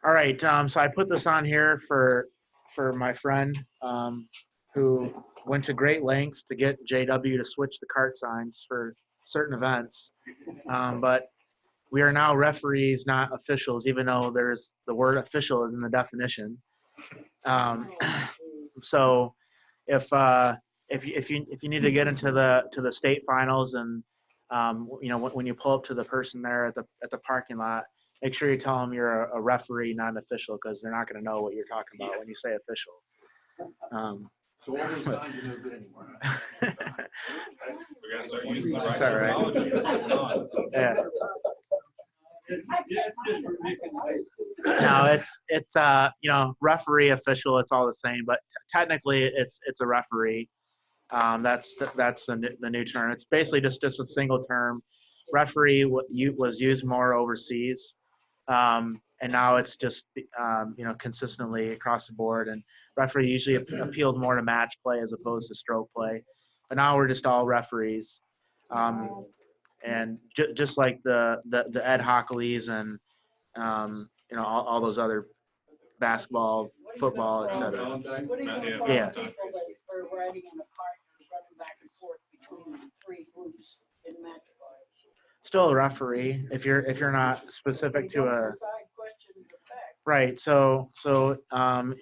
All right. So I put this on here for my friend who went to great lengths to get JW to switch the cart signs for certain events. But we are now referees, not officials, even though there's the word official is in the definition. So if you need to get into the state finals and you know when you pull up to the person there at the parking lot, make sure you tell them you're a referee, not an official, because they're not going to know what you're talking about when you say official. So all those signs are no good anymore. We gotta start using the right That's all right. terminology. Yeah. It's just ridiculous. No, it's you know, referee, official, it's all the same, but technically it's a referee. That's the new term. It's basically just a single term. Referee was used more overseas, and now it's just you know, consistently across the board. And referee usually appealed more to match play as opposed to stroke play, but now we're just all referees. And just like the Ed Hockleys and you know, all those other basketball, football, etc. What do you think about Yeah. people that are riding in a cart and running back and forth between the 3 groups in match play? Still a referee if you're not specific to a Decide questions of fact. right. So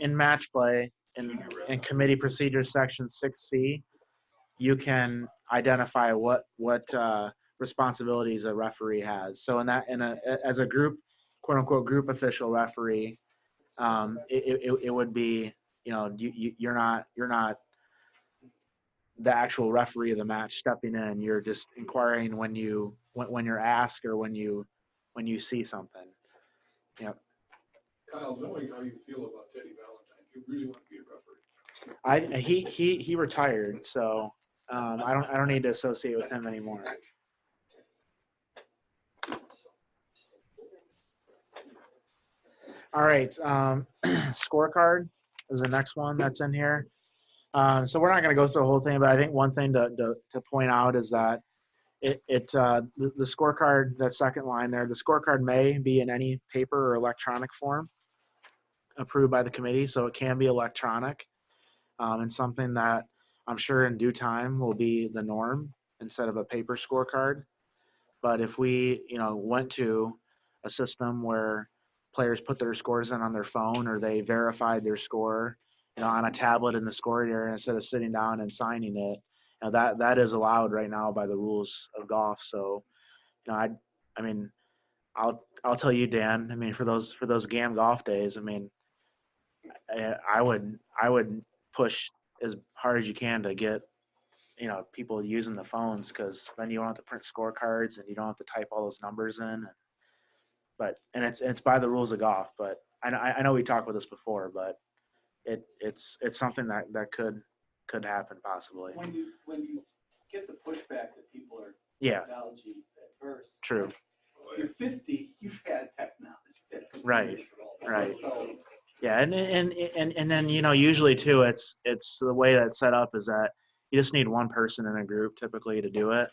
in match play in committee procedures section 6C, you can identify what responsibilities a referee has. So as a group, quote unquote, group official referee, it would be, you know, you're not the actual referee of the match stepping in. You're just inquiring when you're asked or when you see something. Yep. Kyle, knowing how you feel about Teddy Valentine, you really want to be a referee. He retired, so I don't need to associate with him anymore. All right, scorecard is the next one that's in here. So we're not going to go through the whole thing, but I think one thing to point out is that the scorecard, that second line there, the scorecard may be in any paper or electronic form approved by the committee, so it can be electronic, and something that I'm sure in due time will be the norm instead of a paper scorecard. But if we, you know, went to a system where players put their scores in on their phone or they verified their score, you know, on a tablet in the scoring area instead of sitting down and signing it, you know, that is allowed right now by the rules of golf. So, you know, I mean, I'll tell you, Dan. I mean, for those GAM golf days, I mean, I would push as hard as you can to get, you know, people using the phones, because then you don't have to print scorecards and you don't have to type all those numbers in. And it's by the rules of golf. But I know we talked about this before, but it's something that could happen possibly. When you get the pushback that people are Yeah. technology adverse. True. If you're 50, you've had technology. Right. Right. So, Yeah, and then, you know, usually too, it's the way that's set up is that you just need one person in a group typically to do it.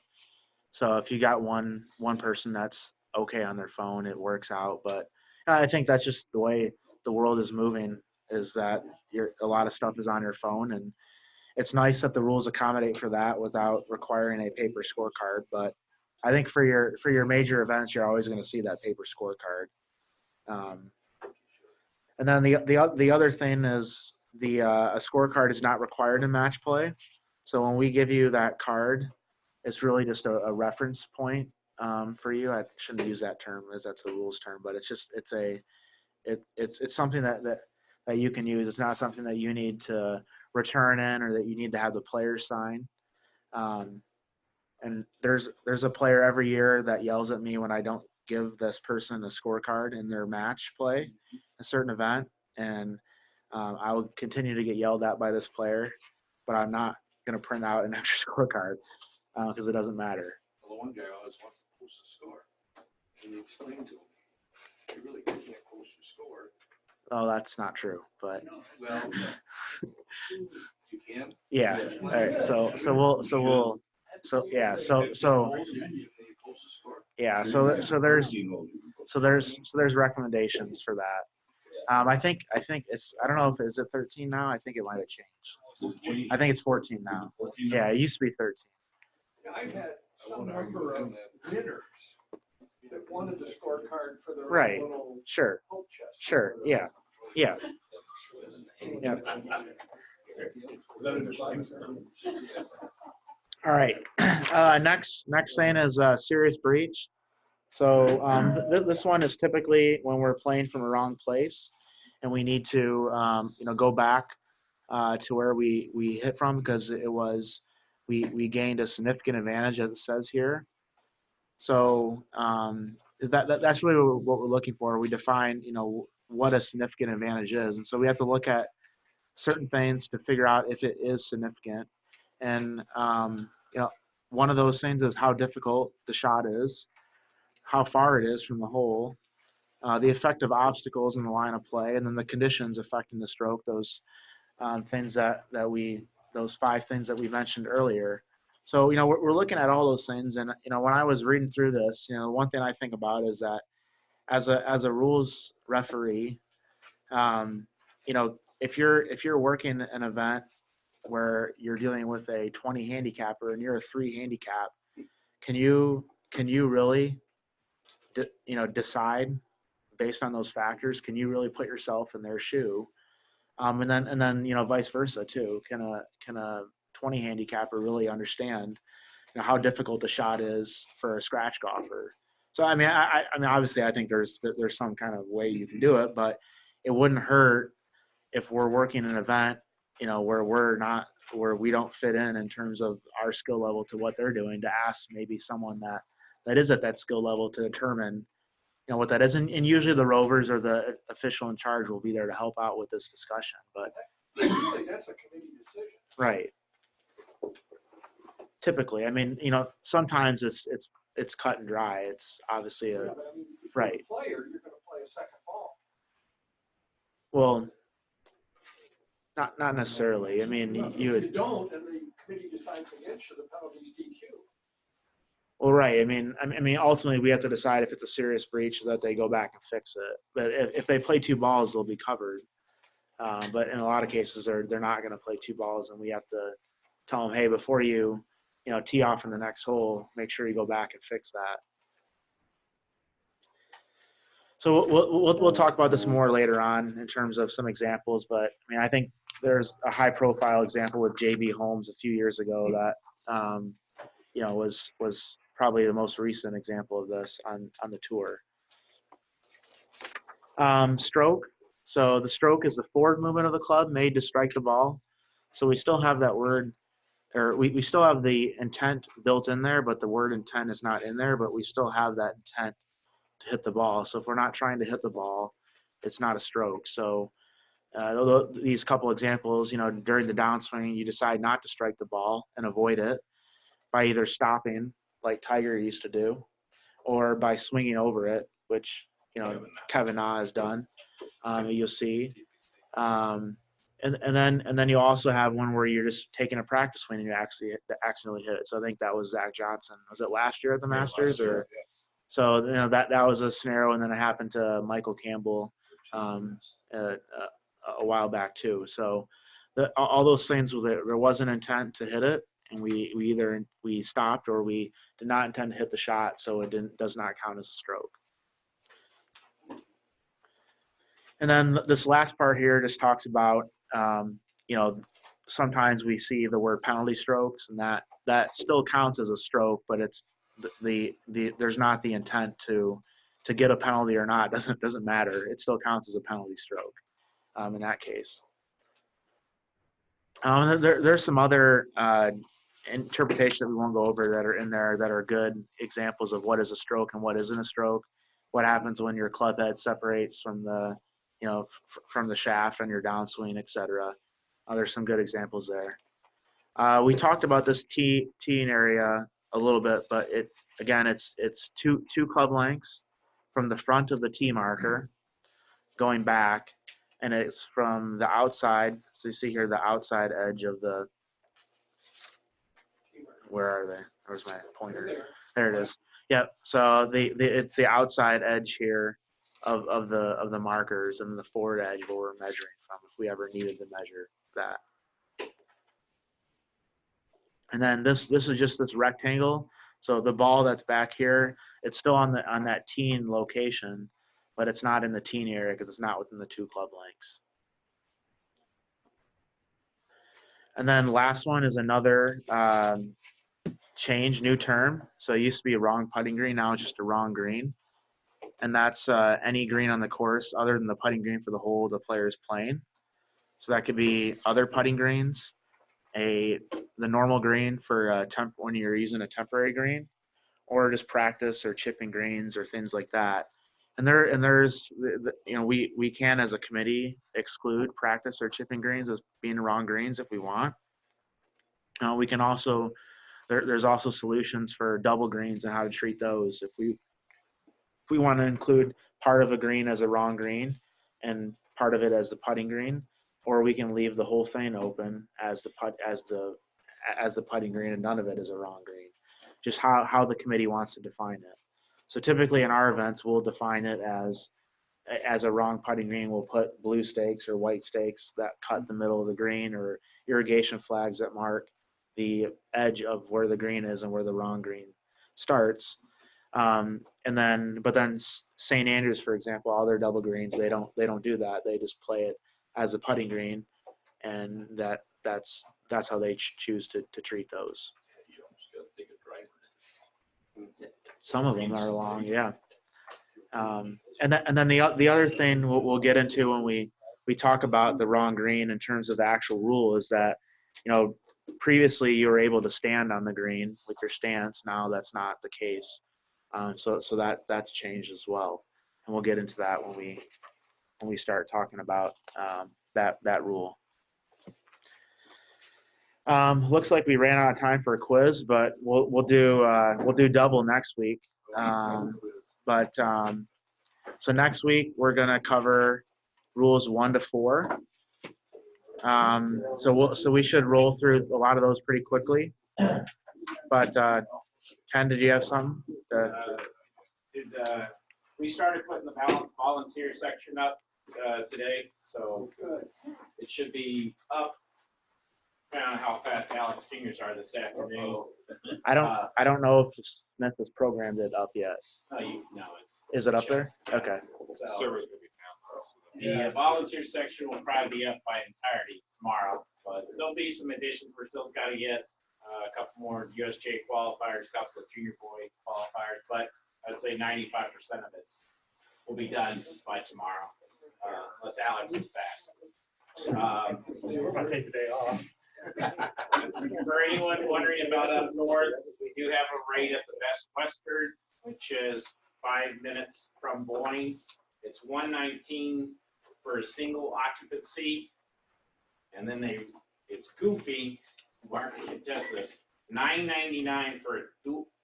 So if you got one person that's okay on their phone, it works out. But I think that's just the way the world is moving, is that a lot of stuff is on your phone, and it's nice that the rules accommodate for that without requiring a paper scorecard. But I think for your major events, you're always going to see that paper scorecard. And then the other thing is a scorecard is not required in match play. So when we give you that card, it's really just a reference point for you. I shouldn't use that term as that's a rules term, but it's something that you can use. It's not something that you need to return in or that you need to have the players sign. And there's a player every year that yells at me when I don't give this person a scorecard in their match play, a certain event, and I will continue to get yelled at by this player, but I'm not going to print out an extra scorecard because it doesn't matter. Well, the one guy always wants to post a score. And you explain to him, you really can't post your score. Oh, that's not true, but Well, you can. yeah. All right. So there's recommendations for that. I think it's, I don't know if is it 13 now. I think it might have changed. I think it's 14 now. Yeah, it used to be 13. I've had some number of winners that wanted the scorecard for their Right. little Sure. hope chest. Sure. Yeah. Yeah. Yeah. All right. Next thing is serious breach. So this one is typically when we're playing from a wrong place, and we need to go back to where we hit from because we gained a significant advantage, as it says here. So that's really what we're looking for. We define what a significant advantage is, and so we have to look at certain things to figure out if it is significant. And one of those things is how difficult the shot is, how far it is from the hole, the effect of obstacles in the line of play, and then the conditions affecting the stroke. Those things those 5 things that we mentioned earlier. So we're looking at all those things, and when I was reading through this, one thing I think about is that as a rules referee, if you're working an event where you're dealing with a 20 handicapper and you're a 3 handicap, can you really decide based on those factors? Can you really put yourself in their shoe? And then vice versa too. Can a 20 handicapper really understand how difficult the shot is for a scratch golfer? So I mean obviously I think there's some kind of way you can do it, but it wouldn't hurt if we're working an event where we don't fit in terms of our skill level to what they're doing, to ask maybe someone that is at that skill level to determine what that is. And usually the rovers or the official in charge will be there to help out with this discussion. But Really, that's a committee decision. right. Typically, I mean, sometimes it's cut and dry. It's obviously Yeah, but I mean, if right. you're a player, you're going to play a second ball. Well, not necessarily. I mean, If you don't, and the committee decides against you, the penalty's DQ. Well, right. I mean, ultimately we have to decide if it's a serious breach so that they go back and fix it. But if they play 2 balls, they'll be covered. But in a lot of cases, they're not going to play 2 balls, and we have to tell them, hey, before you tee off in the next hole, make sure you go back and fix that. So we'll talk about this more later on in terms of some examples. But I mean, I think there's a high-profile example with J.B. Holmes a few years ago that was probably the most recent example of this on the tour. Stroke. So the stroke is the forward movement of the club made to strike the ball. So we still have that word, or we still have the intent built in there, but the word intent is not in there, but we still have that intent to hit the ball. So if we're not trying to hit the ball, it's not a stroke. So these couple examples, during the downswing, you decide not to strike the ball and avoid it by either stopping, like Tiger used to do, or by swinging over it, which Kevin Na has done. You'll see, and then you also have one where you're just taking a practice swing and you actually accidentally hit it. So I think that was Zach Johnson. Was it last year at the Masters? Or so that was a scenario, and then it happened to Michael Campbell a while back too. So all those things, there was an intent to hit it, and we either stopped or we did not intend to hit the shot, so it does not count as a stroke. And then this last part here just talks about, you know, sometimes we see the word penalty strokes, and that still counts as a stroke, but it's there's not the intent to get a penalty or not. Doesn't matter. It still counts as a penalty stroke in that case. There's some other interpretations that we won't go over that are in there that are good examples of what is a stroke and what isn't a stroke. What happens when your club head separates from the, you know, from the shaft on your downswing, etc. There's some good examples there. We talked about this teeing area a little bit, but it's two club lengths from the front of the tee marker going back, and it's from the outside. So you see here the outside edge of the, where are they? Where's my pointer? There it is. Yep. So it's the outside edge here of the markers, and the forward edge where we're measuring from if we ever needed to measure that. And then this is just this rectangle. So the ball that's back here, it's still on that teeing location, but it's not in the teeing area because it's not within the two club lengths. And then last one is another change, new term. So it used to be a wrong putting green, now it's just a wrong green. And that's any green on the course other than the putting green for the hole the player is playing. So that could be other putting greens, the normal green for when you're using a temporary green, or just practice or chipping greens or things like that. And there's you know, we can as a committee exclude practice or chipping greens as being wrong greens if we want. We can also there's also solutions for double greens and how to treat those if we want to include part of a green as a wrong green and part of it as the putting green, or we can leave the whole thing open as the putting green and none of it is a wrong green. Just how the committee wants to define it. So typically in our events, we'll define it as a wrong putting green. We'll put blue stakes or white stakes that cut the middle of the green, or irrigation flags that mark the edge of where the green is and where the wrong green starts. But then St. Andrews, for example, all their double greens, they don't do that. They just play it as a putting green, and that's how they choose to treat those. Some of them are long, yeah. And then the other thing we'll get into when we talk about the wrong green in terms of the actual rule is that, you know, previously you were able to stand on the green with your stance. Now that's not the case. So that's changed as well, and we'll get into that when we start talking about that rule. Looks like we ran out of time for a quiz, but we'll do double next week. So next week we're gonna cover rules 1 to 4. So we should roll through a lot of those pretty quickly. But Ken, did you have something? We started putting the volunteer section up today, so it should be up. Depending on how fast Alex's fingers are this afternoon. I don't know if Smith's programmed it up yet. Is it up there? Okay. So the volunteer section will probably be up by entirety tomorrow, but there'll be some additions. We're still got to get a couple more USJ qualifiers, a couple of junior boy qualifiers, but I'd say 95% of it will be done by tomorrow, unless Alex is back. We're going to take the day off. For anyone wondering about up north, we do have a rate at the Best Western, which is 5 minutes from Boyne. It's $119 for a single occupancy, and then it's goofy. Mark can test this. $9.99 for a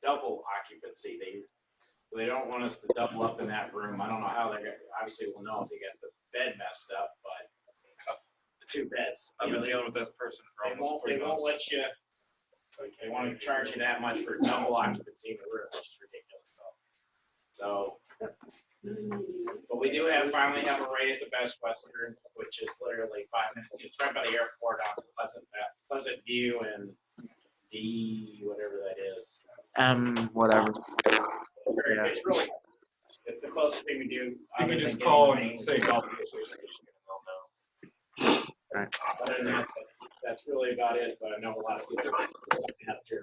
double occupancy. They don't want us to double up in that room. I don't know how they're gonna. Obviously, we'll know if they got the bed messed up, but. 2 beds. I've been dealing with this person for almost 3 months. They won't let you. They want to charge you that much for double occupancy in the room, which is ridiculous. So, but we do finally have a rate at the Best Western, which is literally 5 minutes. It's right by the airport on Pleasant View and D, whatever that is. Whatever. It's really. It's the closest thing we do. You other can than just getting call rain. and say golf association and they'll know. Other than that, that's really about it, but I know a lot of people have to.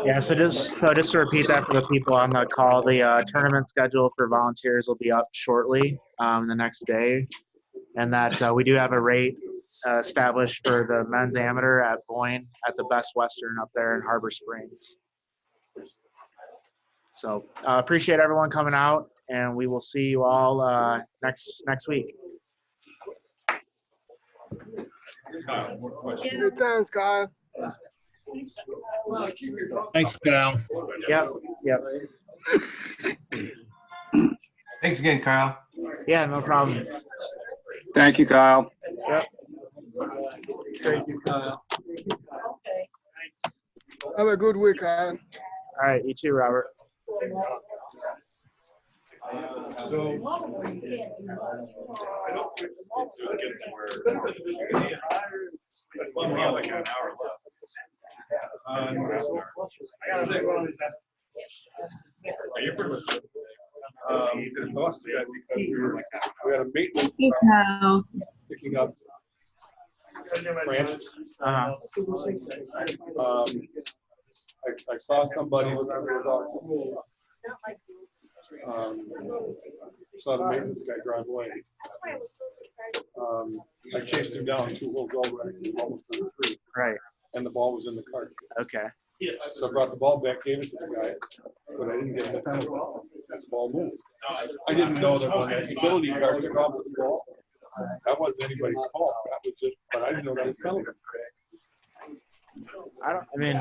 Yeah, so just to repeat that for the people on the call, the tournament schedule for volunteers will be up shortly, the next day, and that we do have a rate established for the men's amateur at Boyne at the Best Western up there in Harbor Springs. So appreciate everyone coming out, and we will see you all next week. Hey, thanks, Kyle. Thanks, Kyle. Yep. Thanks again, Kyle. Yeah, no problem. Thank you, Kyle. Yep. Thank you, Kyle. Have a good week, Kyle. All right, you too, Robert. We have like an hour left. You're pretty much because most of it, because we had a maintenance picking up branches. I saw somebody saw the maintenance guy drive away. I chased him down 2 holes over, almost to the 3. Right. And the ball was in the cart. Okay. So I brought the ball back, gave it to the guy, but I didn't get the penalty. The ball moved. I didn't know that when that utility cart was off with the ball, that wasn't anybody's fault. That was just, but I didn't know that was penalty. I mean,